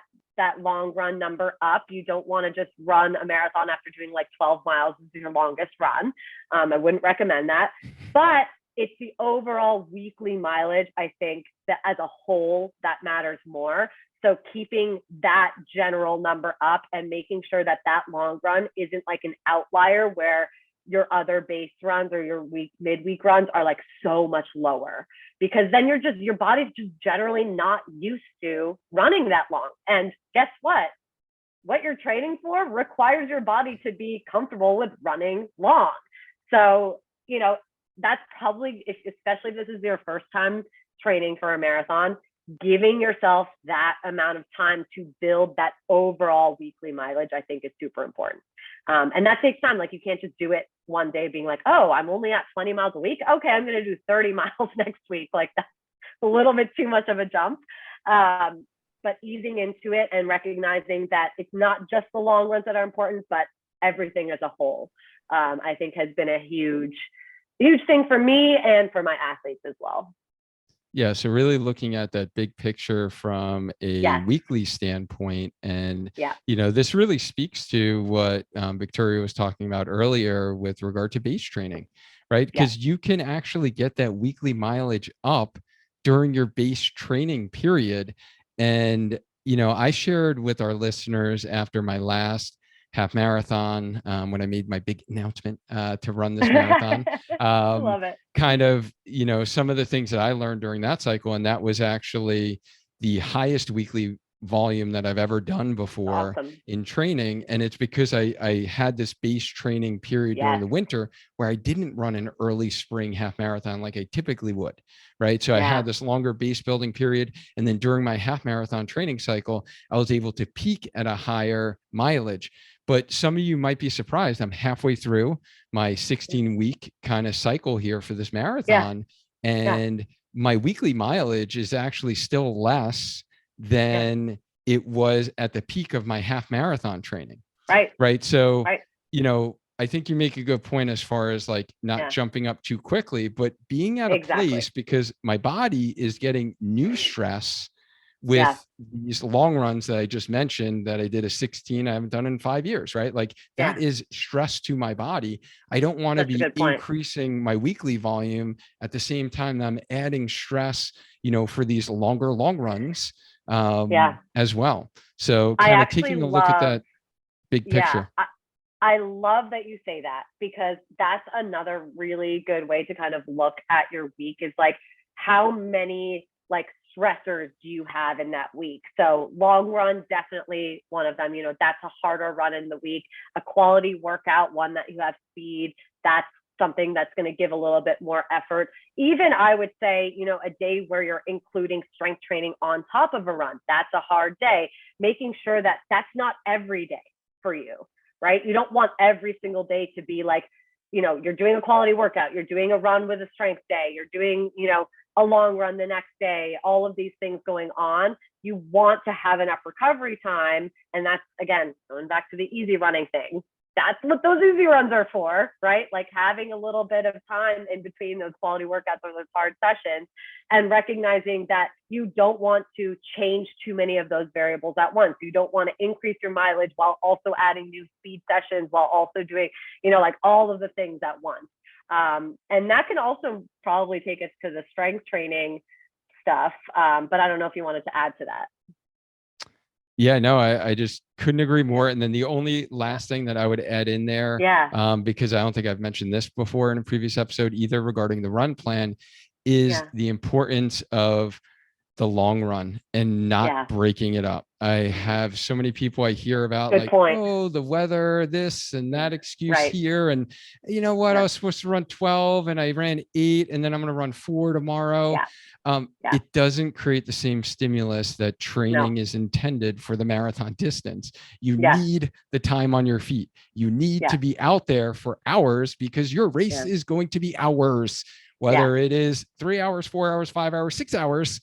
B: long run number up. You don't want to just run a marathon after doing like 12 miles as your longest run. I wouldn't recommend that. But it's the overall weekly mileage, I think, that as a whole, that matters more. So keeping that general number up and making sure that long run isn't like an outlier where your other base runs or your midweek runs are like so much lower, because then your body's just generally not used to running that long. And guess what you're training for requires your body to be comfortable with running long. So that's probably, especially if this is your first time training for a marathon, giving yourself that amount of time to build that overall weekly mileage, I think, is super important. And that takes time. Like you can't just do it one day being like, oh, I'm only at 20 miles a week. Okay, I'm going to do 30 miles next week. Like that's a little bit too much of a jump. But easing into it and recognizing that it's not just the long runs that are important, but everything as a whole, I think has been a huge thing for me and for my athletes as well.
A: Yeah, so really looking at that big picture from a
B: Yes.
A: weekly standpoint. And,
B: Yeah.
A: this really speaks to what Victoria was talking about earlier with regard to base training, right?
B: Yeah.
A: Because you can actually get that weekly mileage up during your base training period. And, I shared with our listeners after my last half marathon, when I made my big announcement to run this marathon.
B: Love it.
A: Kind of, some of the things that I learned during that cycle, and that was actually the highest weekly volume that I've ever done before
B: Awesome.
A: in training. And it's because I had this base training period during the winter where I didn't run an early spring half marathon like I typically would, right? So I had this longer base building period. And then during my half marathon training cycle, I was able to peak at a higher mileage. But some of you might be surprised. I'm halfway through my 16-week kind of cycle here for this marathon. And my weekly mileage is actually still less than it was at the peak of my half marathon training. Right. So, I think you make a good point as far as like not jumping up too quickly, but being at a place, because my body is getting new stress with these long runs that I just mentioned, that I did a 16, I haven't done in 5 years, right? Like that is stress to my body. I don't want to be increasing my weekly volume at the same time that I'm adding stress, for these longer long runs as well. So kind of taking a look at that big picture.
B: I love that you say that, because that's another really good way to kind of look at your week, is like how many like stressors do you have in that week. So long run, definitely one of them. That's a harder run in the week. A quality workout, one that you have speed, that's something that's going to give a little bit more effort. Even I would say, a day where you're including strength training on top of a run, that's a hard day. Making sure that that's not every day for you, right? You don't want every single day to be like, you're doing a quality workout, you're doing a run with a strength day, you're doing, a long run the next day, all of these things going on. You want to have enough recovery time. And that's, again, going back to the easy running thing. That's what those easy runs are for, right? Like having a little bit of time in between those quality workouts or those hard sessions, and recognizing that you don't want to change too many of those variables at once. You don't want to increase your mileage while also adding new speed sessions, while also doing, like all of the things at once. And that can also probably take us to the strength training stuff. But I don't know if you wanted to add to that.
A: Yeah, no, I just couldn't agree more. And then the only last thing that I would add in there, because I don't think I've mentioned this before in a previous episode either regarding the run plan, is the importance of the long run and not breaking it up. I have so many people I hear about oh, the weather, this and that excuse here. And you know what? I was supposed to run 12 and I ran 8 and then I'm going to run 4 tomorrow. It doesn't create the same stimulus that training is intended for the marathon distance. You need the time on your feet. You need to be out there for hours because your race is going to be hours. Whether it is 3 hours, 4 hours, 5 hours, 6 hours,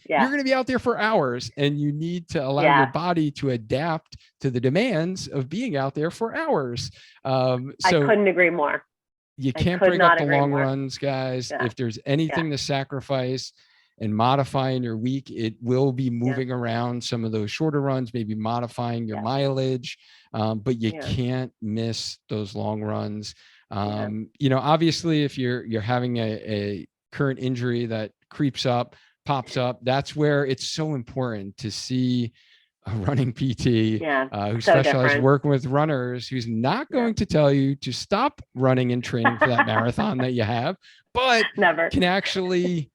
A: you're going to be out there for hours, and you need to allow your body to adapt to the demands of being out there for hours. So
B: I couldn't agree more.
A: You can't break up the long runs, guys. If there's anything to sacrifice and modify in your week, it will be moving around some of those shorter runs, maybe modifying your mileage, but you can't miss those long runs. Obviously if you're having a current injury that creeps up, pops up, that's where it's so important to see a running PT who specializes working with runners, who's not going to tell you to stop running and training for that marathon that you have, but can actually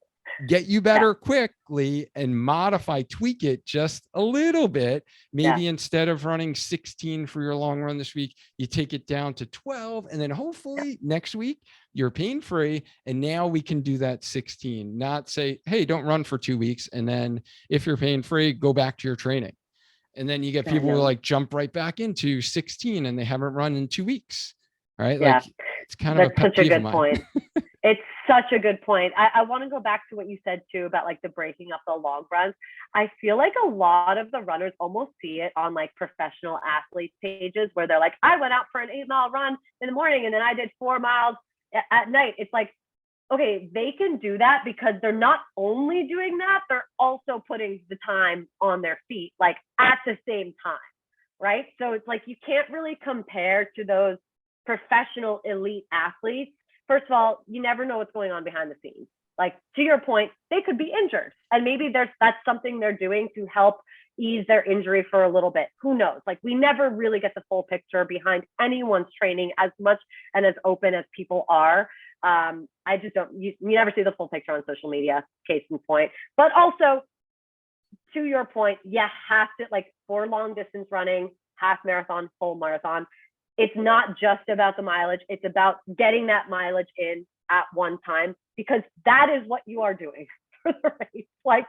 A: get you better quickly and modify, tweak it just a little bit. Maybe instead of running 16 for your long run this week, you take it down to 12. And then hopefully next week you're pain-free. And now we can do that 16, not say, hey, don't run for 2 weeks. And then if you're pain-free, go back to your training. And then you get people who like jump right back into 16 and they haven't run in 2 weeks. Right. Like it's kind of
B: such a good point. It's such a good point. I want to go back to what you said too about like the breaking up the long runs. I feel like a lot of the runners almost see it on like professional athletes pages where they're like, I went out for an 8-mile run in the morning and then I did 4 miles at night. It's like, okay, they can do that because they're not only doing that, they're also putting the time on their feet, like at the same time. Right. So it's like, you can't really compare to those professional elite athletes. First of all, you never know what's going on behind the scenes. Like to your point, they could be injured and maybe that's something they're doing to help ease their injury for a little bit. Who knows? Like we never really get the full picture behind anyone's training as much and as open as people are. I just don't, you never see the full picture on social media, case in point. But also to your point, you have to, like for long distance running, half marathon, full marathon, it's not just about the mileage. It's about getting that mileage in at one time, because that is what you are doing for the race. Like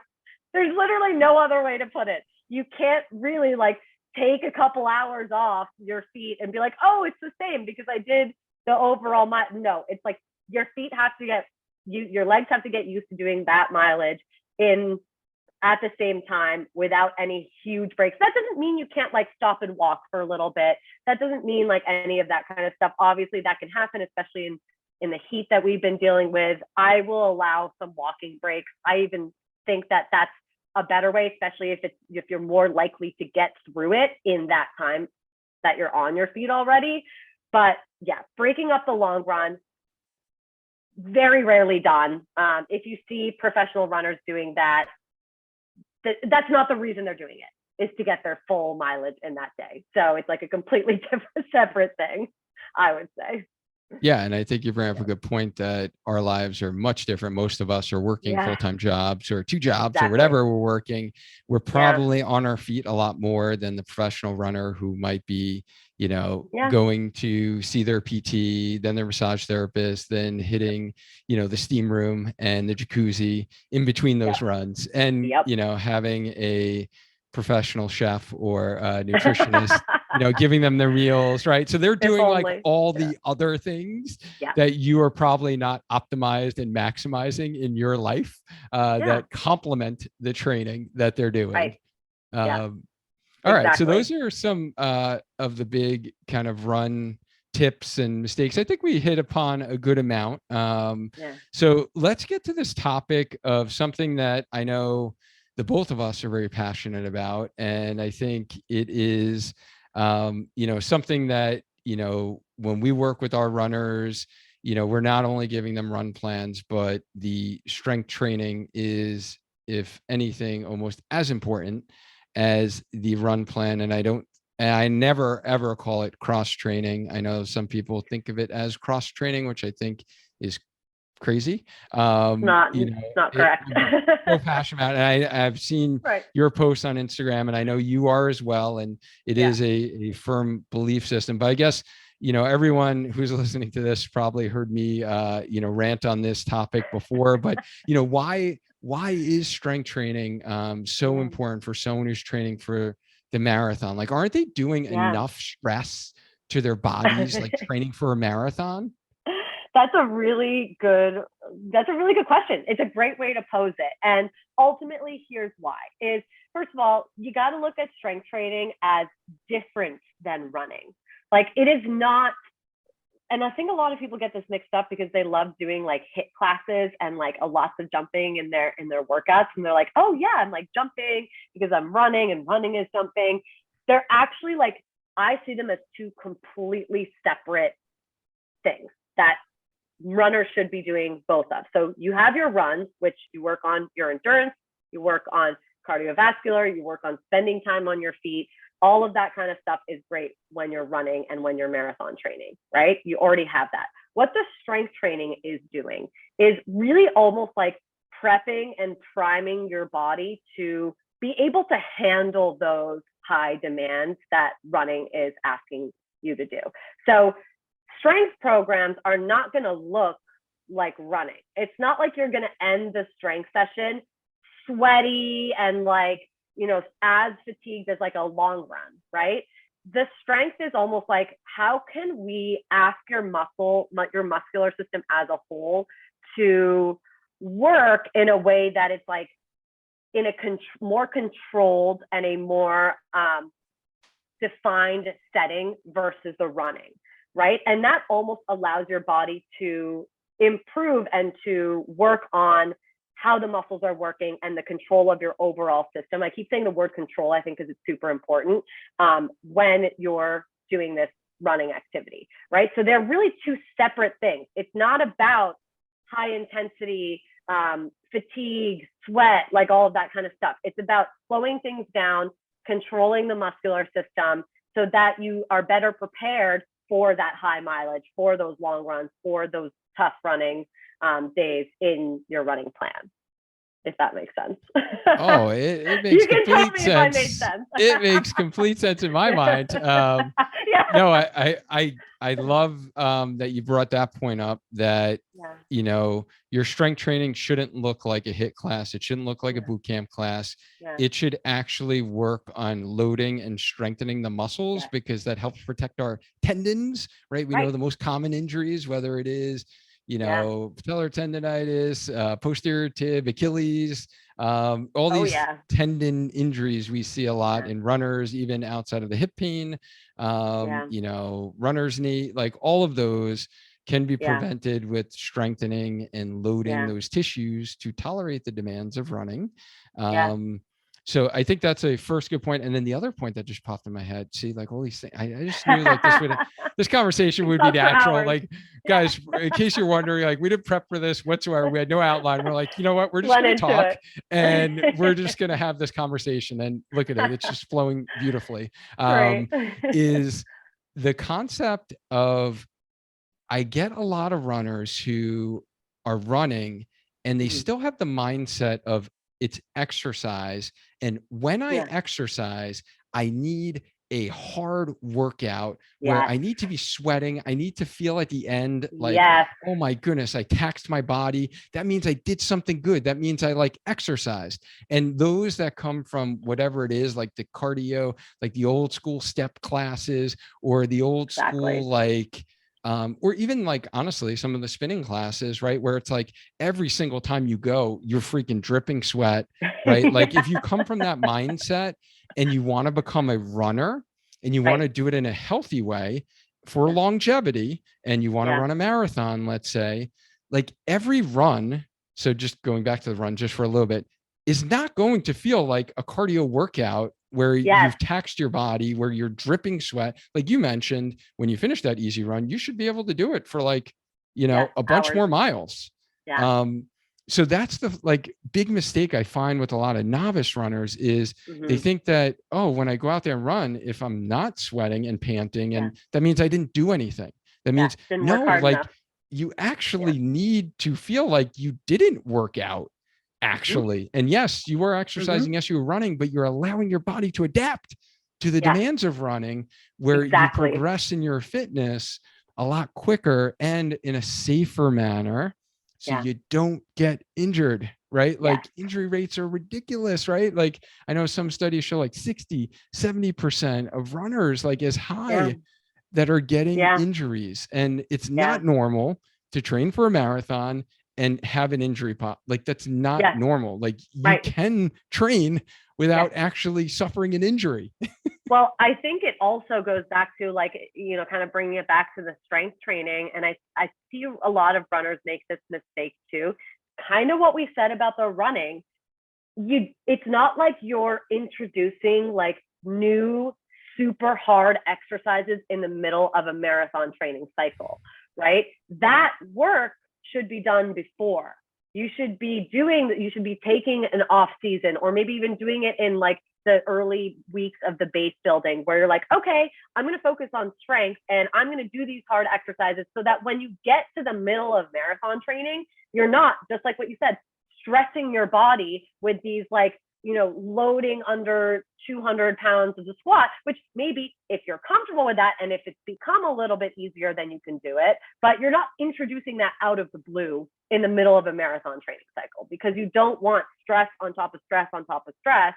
B: there's literally no other way to put it. You can't really like take a couple hours off your feet and be like, oh, it's the same because I did the overall mile. No, it's like your feet have to get, your legs have to get used to doing that mileage in at the same time without any huge breaks. That doesn't mean you can't like stop and walk for a little bit. That doesn't mean like any of that kind of stuff. Obviously that can happen, especially in the heat that we've been dealing with. I will allow some walking breaks. I even think that that's a better way, especially if you're more likely to get through it in that time that you're on your feet already. But yeah, breaking up the long run, very rarely done. If you see professional runners doing that, that's not the reason they're doing it, is to get their full mileage in that day. So it's like a completely different, separate thing, I would say.
A: Yeah. And I think you bring up a good point that our lives are much different. Most of us are working full-time jobs or 2 jobs or whatever we're working. We're probably on our feet a lot more than the professional runner who might be, going to see their PT, then their massage therapist, then hitting, the steam room and the jacuzzi in between those runs. And, having a professional chef or a nutritionist giving them their meals, right? So they're
B: If
A: doing like
B: only.
A: all
B: Yeah.
A: the other things
B: Yeah.
A: that you are probably not optimized and maximizing in your life
B: Yeah.
A: that complement the training that they're doing.
B: Right. Yeah.
A: All right. So
B: Exactly.
A: those are some of the big kind of run tips and mistakes. I think we hit upon a good amount.
B: Yeah.
A: So let's get to this topic of something that I know the both of us are very passionate about. And I think it is, something that, when we work with our runners, we're not only giving them run plans, but the strength training is, if anything, almost as important as the run plan. And I never ever call it cross training. I know some people think of it as cross training, which I think is crazy.
B: Not correct.
A: I'm so passionate about it. And I've seen
B: Right.
A: your posts on Instagram, and I know you are as well. And it
B: Yeah.
A: is a firm belief system. But I guess, everyone who's listening to this probably heard me, rant on this topic before. But, why is strength training so important for someone who's training for the marathon? Like, aren't they doing
B: Yeah.
A: enough stress to their bodies, like training for a marathon?
B: That's a really good question. It's a great way to pose it. And ultimately, here's why is, first of all, you got to look at strength training as different than running. Like, it is not, and I think a lot of people get this mixed up because they love doing like HIIT classes and like a lots of jumping in their workouts. And they're like, oh yeah, I'm like jumping because I'm running and running is jumping. They're actually like, I see them as two completely separate things that runners should be doing both of. So you have your runs, which you work on your endurance, you work on cardiovascular, you work on spending time on your feet. All of that kind of stuff is great when you're running and when you're marathon training, right? You already have that. What the strength training is doing is really almost like prepping and priming your body to be able to handle those high demands that running is asking you to do. So strength programs are not going to look like running. It's not like you're going to end the strength session sweaty and like, as fatigued as like a long run, right? The strength is almost like, how can we ask your muscular system as a whole to work in a way that it's like in a more controlled and a more defined setting versus the running, right? And that almost allows your body to improve and to work on how the muscles are working and the control of your overall system. I keep saying the word control, I think, because it's super important when you're doing this running activity, right? So they're really two separate things. It's not about high intensity, fatigue, sweat, like all of that kind of stuff. It's about slowing things down, controlling the muscular system so that you are better prepared for that high mileage, for those long runs, for those tough running days in your running plan, if that makes sense.
A: Oh, it makes complete sense.
B: If I made sense.
A: It makes complete sense in my mind.
B: Yeah.
A: No, I love that you brought that point up, that your strength training shouldn't look like a HIIT class. It shouldn't look like a boot camp class.
B: Yeah.
A: It should actually work on loading and strengthening the muscles, because that helps protect our tendons, right? We know the most common injuries, whether it is patellar tendonitis, posterior tib, Achilles, all these tendon injuries we see a lot in runners, even outside of the hip pain, runner's knee, like all of those can be prevented with strengthening and loading those tissues to tolerate the demands of running. So I think that's a first good point. And then the other point that just popped in my head, see, like all these things, I just knew like this conversation would be natural. Like, guys, in case you're wondering, like, we didn't prep for this whatsoever. We had no outline. We're like, you know what? We're just going to talk and we're just going to have this conversation, and look at it. It's just flowing beautifully. Is the concept of, I get a lot of runners who are running and they still have the mindset of it's exercise. And when I exercise, I need a hard workout where
B: Yes.
A: I need to be sweating. I need to feel at the end like,
B: Yes.
A: oh my goodness, I taxed my body. That means I did something good. That means I like exercised. And those that come from whatever it is, like the cardio, like the old school step classes, or the old
B: Exactly.
A: school, like, or even like honestly, some of the spinning classes, right? Where it's like every single time you go, you're freaking dripping sweat, right? Like if you come from that mindset and you want to become a runner and you want
B: Right.
A: to do it in a healthy way for
B: Yeah.
A: longevity, and you want to
B: Yeah.
A: run a marathon, let's say, like every run, so just going back to the run just for a little bit, is not going to feel like a cardio workout where
B: Yes.
A: you've taxed your body, where you're dripping sweat. Like you mentioned, when you finish that easy run, you should be able to do it for like,
B: Yes.
A: a bunch
B: Hours.
A: more miles.
B: Yeah.
A: So that's the like big mistake I find with a lot of novice runners is they
B: Mm-hmm.
A: think that, oh, when I go out there and run, if I'm not sweating and panting,
B: Yeah.
A: and that means I didn't do anything. That
B: Yeah.
A: means
B: Didn't work
A: no,
B: hard
A: like
B: enough.
A: you
B: Yeah.
A: actually need to feel like you didn't work out
B: Mm-hmm.
A: actually. And yes, you were
B: Mm-hmm.
A: exercising, yes, you were running, but you're allowing your body to adapt to the
B: Yes.
A: demands of running, where you
B: Exactly.
A: progress in your fitness a lot quicker and in a safer manner, so
B: Yeah.
A: you don't get injured, right?
B: Yes.
A: Like injury rates are ridiculous, right? Like I know some studies show like 60, 70% of runners, like as
B: Yeah.
A: high, that are getting
B: Yeah.
A: injuries. And it's
B: Yeah.
A: not normal to train for a marathon and have an injury pop. Like that's not
B: Yes.
A: normal. Like you
B: Right.
A: can train
B: Yes.
A: without actually suffering an injury.
B: Well, I think it also goes back to like, kind of bringing it back to the strength training. And I see a lot of runners make this mistake too. Kind of what we said about the running. It's not like you're introducing like new super hard exercises in the middle of a marathon training cycle, right? That work should be done before. You should be taking an off season, or maybe even doing it in like the early weeks of the base building, where you're like, okay, I'm going to focus on strength and I'm going to do these hard exercises so that when you get to the middle of marathon training, you're not, just like what you said, stressing your body with these like, loading under 200 pounds of the squat, which maybe if you're comfortable with that and if it's become a little bit easier, then you can do it. But you're not introducing that out of the blue in the middle of a marathon training cycle, because you don't want stress on top of stress on top of stress.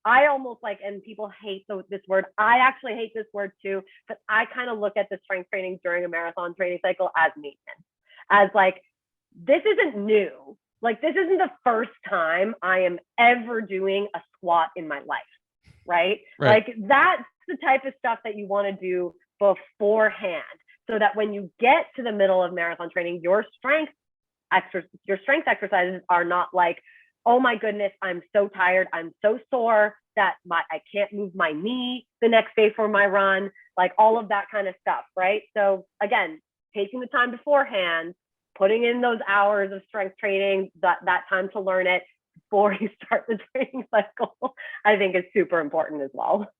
B: I almost like, and people hate this word. I actually hate this word too, but I kind of look at the strength training during a marathon training cycle as maintenance, as like, this isn't new. Like, this isn't the first time I am ever doing a squat in my life, right? Like, that's the type of stuff that you want to do beforehand, so that when you get to the middle of marathon training, your strength exercises are not like, oh my goodness, I'm so tired, I'm so sore that I can't move my knee the next day for my run, like all of that kind of stuff, right? So again, taking the time beforehand, putting in those hours of strength training, that time to learn it before you start the training cycle, I think is super important as well.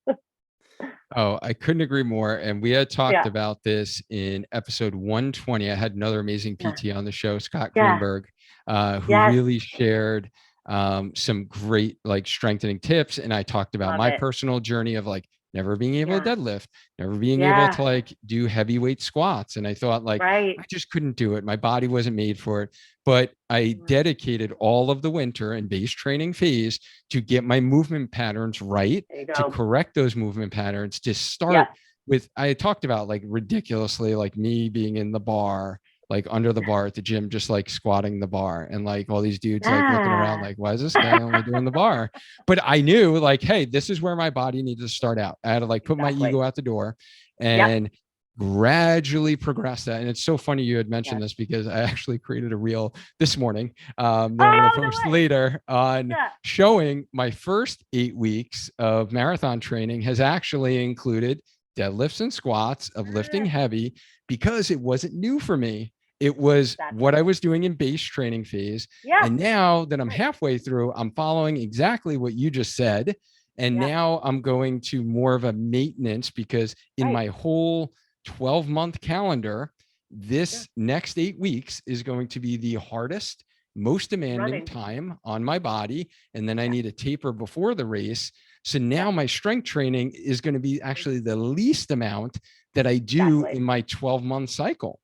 A: Oh, I couldn't agree more. And we had talked
B: Yeah.
A: about this in episode 120. I had another amazing PT on the show, Scott
B: Yeah.
A: Greenberg, who
B: Yes.
A: really shared some great like strengthening tips. And I talked about my personal journey of like never being able to deadlift, never being able to like do heavyweight squats. And I thought like, I just couldn't do it. My body wasn't made for it. But I dedicated all of the winter and base training phase to get my movement patterns right, to correct those movement patterns, to start with, I talked about like ridiculously, like me being in the bar, like under the bar at the gym, just like squatting the bar, and like all these dudes like looking around like, why is this guy only doing the bar? But I knew like, hey, this is where my body needed to start out. I had to like put my ego out the door and gradually progress that. And it's so funny you had mentioned this, because I actually created a reel this morning that I'm going to post later on, showing my first 8 weeks of marathon training has actually included deadlifts and squats of lifting heavy, because it wasn't new for me. It was what I was doing in base training phase. And now that I'm halfway through, I'm following exactly what you just said. And now I'm going to more of a maintenance, because in my whole 12-month calendar, this next 8 weeks is going to be the hardest, most demanding
B: Running.
A: time on my body. And then I need a taper before the race. So now my strength training is going to be actually the least amount that I do in my 12-month cycle.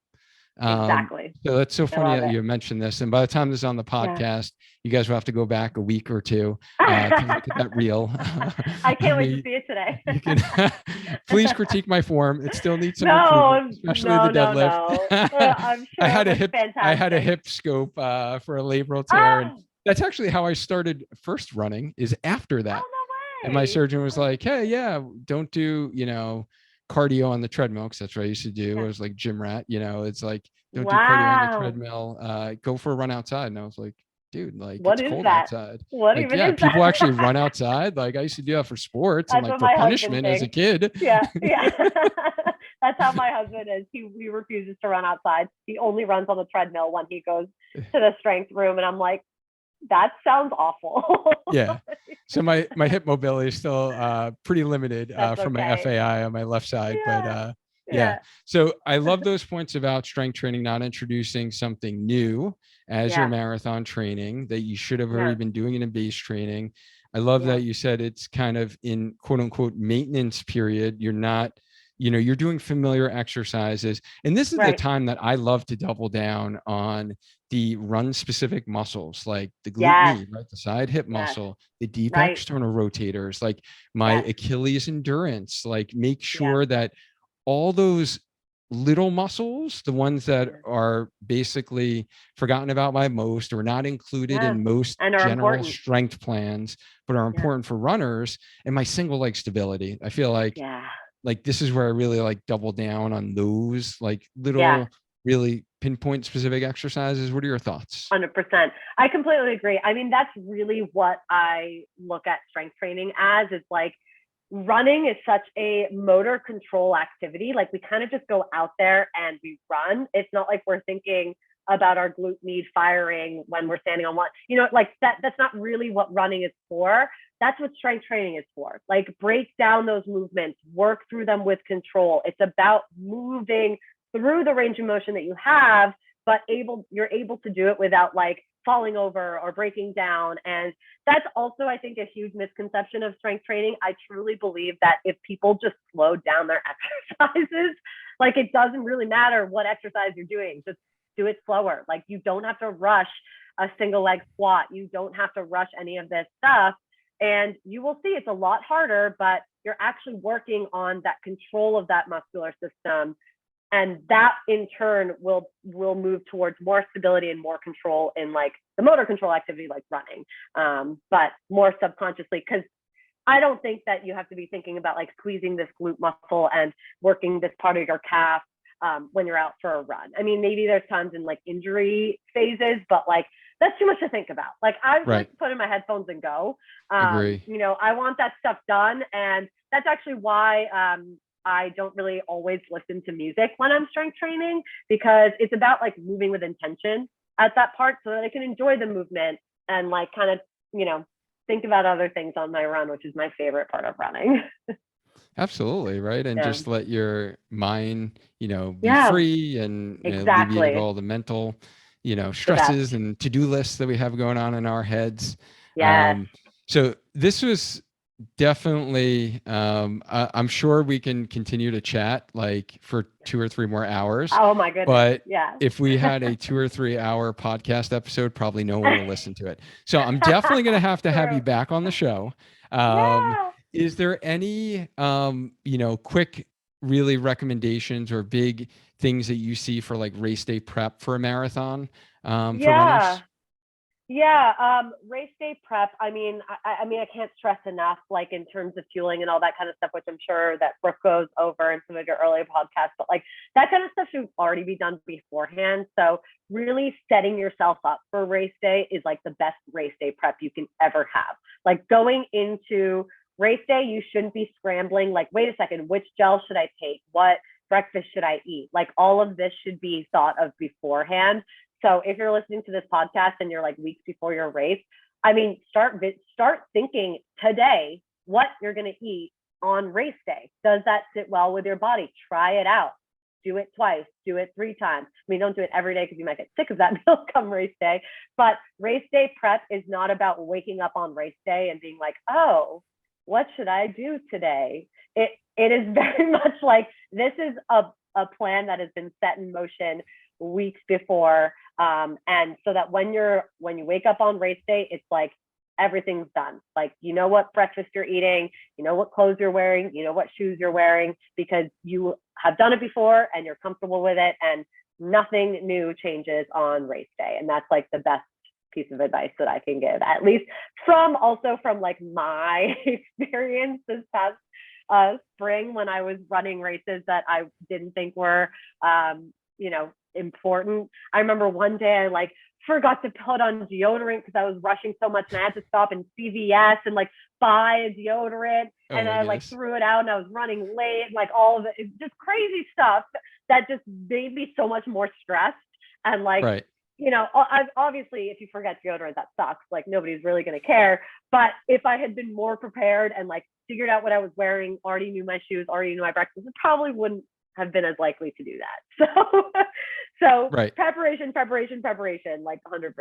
B: Exactly.
A: So that's so funny that you mentioned this. And by the time this is on the podcast, you guys will have to go back a week or two to look at that reel.
B: I can't wait to see it today.
A: You can please critique my form. It still needs some improvement, especially the deadlift.
B: I'm sure
A: I had
B: a
A: hip scope for a labral tear, and that's actually how I started first running. Is after that,
B: no way.
A: And my surgeon was like, "Hey, yeah, don't do cardio on the treadmill, because that's what I used to do. I was like gym rat. It's like, don't do cardio on the treadmill. Go for a run outside." And I was like, dude, like,
B: what
A: it's
B: is
A: cold
B: that?
A: outside.
B: What
A: like,
B: even
A: yeah,
B: is
A: people
B: that?
A: actually run outside. Like, I used to do that for sports and like for punishment as a kid.
B: Yeah. That's how my husband is. He refuses to run outside. He only runs on the treadmill when he goes to the strength room. And I'm like, that sounds awful.
A: Yeah. So my hip mobility is still pretty limited from my FAI on my left side. But yeah. So I love those points about strength training, not introducing something new as your marathon training, that you should have already been doing it in base training. I love that you said it's kind of in quote unquote maintenance period. You're not, you're doing familiar exercises. And this is the time that I love to double down on the run specific muscles, like the glute med, right? The side hip muscle, the deep external rotators, like my Achilles endurance, like make sure that all those little muscles, the ones that are basically forgotten about by most or not included in most general strength plans, but are important for runners, and my single leg stability. I feel like this is where I really like double down on those like little really pinpoint specific exercises. What are your thoughts?
B: 100%. I completely agree. I mean, that's really what I look at strength training as. It's like, running is such a motor control activity. Like, we kind of just go out there and we run. It's not like we're thinking about our glute med firing when we're standing on one, like that's not really what running is for. That's what strength training is for. Like, break down those movements, work through them with control. It's about moving through the range of motion that you have, but you're able to do it without like falling over or breaking down. And that's also, I think, a huge misconception of strength training. I truly believe that if people just slow down their exercises, like, it doesn't really matter what exercise you're doing, just do it slower. Like, you don't have to rush a single leg squat. You don't have to rush any of this stuff. And you will see it's a lot harder, but you're actually working on that control of that muscular system. And that in turn will move towards more stability and more control in like the motor control activity, like running, but more subconsciously, because I don't think that you have to be thinking about like squeezing this glute muscle and working this part of your calf when you're out for a run. I mean, maybe there's times in like injury phases, but like that's too much to think about. Like, I like to put in my headphones and go.
A: Agree.
B: I want that stuff done, and that's actually why I don't really always listen to music when I'm strength training, because it's about like moving with intention at that part so that I can enjoy the movement and like kind of, think about other things on my run, which is my favorite part of running.
A: Absolutely. Right. And just let your mind, be free and alleviate all the mental, stresses and to-do lists that we have going on in our heads. So this was definitely, I'm sure we can continue to chat like for 2 or 3 more hours.
B: Oh my goodness.
A: But if we had a 2 or 3 hour podcast episode, probably no one will listen to it. So I'm definitely going to have you back on the show. Is there any, quick really recommendations or big things that you see for like race day prep for a marathon for runners?
B: Race day prep. I mean, I can't stress enough, like in terms of fueling and all that kind of stuff, which I'm sure that Brooke goes over in some of your earlier podcasts, but like that kind of stuff should already be done beforehand. So really setting yourself up for race day is like the best race day prep you can ever have. Like, going into race day, you shouldn't be scrambling, like, wait a second, which gel should I take? What breakfast should I eat? Like, all of this should be thought of beforehand. So if you're listening to this podcast and you're like weeks before your race, I mean, start thinking today what you're going to eat on race day. Does that sit well with your body? Try it out. do it twice, do it 3 times. I mean, don't do it every day because you might get sick of that meal come race day. But race day prep is not about waking up on race day and being like, oh, what should I do today? It is very much like this is a plan that has been set in motion weeks before. And so that when you wake up on race day, it's like everything's done. Like, you know what breakfast you're eating, you know what clothes you're wearing, you know what shoes you're wearing, because you have done it before and you're comfortable with it, and nothing new changes on race day. And that's like the best piece of advice that I can give, at least from like my experience this past spring when I was running races that I didn't think were, important. I remember one day I like forgot to put on deodorant because I was rushing so much, and I had to stop in CVS and like buy a deodorant, and I like threw it out, and I was running late, and like all of it, just crazy stuff that just made me so much more stressed. And like,
A: right.
B: Obviously, if you forget deodorant, that sucks. Like, nobody's really going to care. But if I had been more prepared and like figured out what I was wearing, already knew my shoes, already knew my breakfast, it probably wouldn't have been as likely to do that. So right. preparation, like 100%.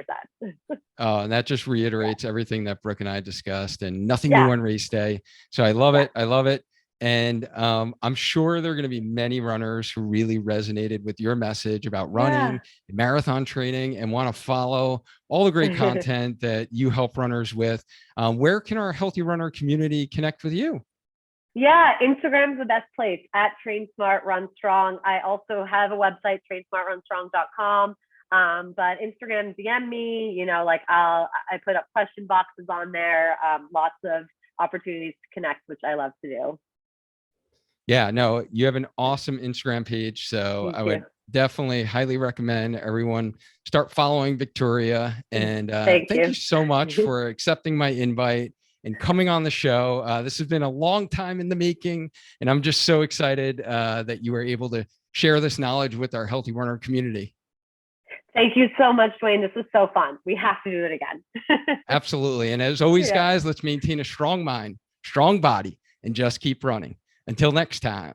A: And that just reiterates everything that Brooke and I discussed, and nothing new on race day. So I love it. I love it. And I'm sure there are going to be many runners who really resonated with your message about running, marathon training, and want to follow all the great content that you help runners with. Where can our Healthy Runner community connect with you?
B: Yeah, Instagram's the best place, at Train Smart Run Strong. I also have a website, trainsmartrunstrong.com. But Instagram, DM me, I put up question boxes on there, lots of opportunities to connect, which I love to do.
A: Yeah, no, you have an awesome Instagram page. So I would definitely highly recommend everyone start following Victoria. And thank you so much for accepting my invite and coming on the show. This has been a long time in the making, and I'm just so excited that you were able to share this knowledge with our Healthy Runner community.
B: Thank you so much, Duane. This was so fun. We have to do it again.
A: Absolutely. And as always, guys, let's maintain a strong mind, strong body, and just keep running. Until next time.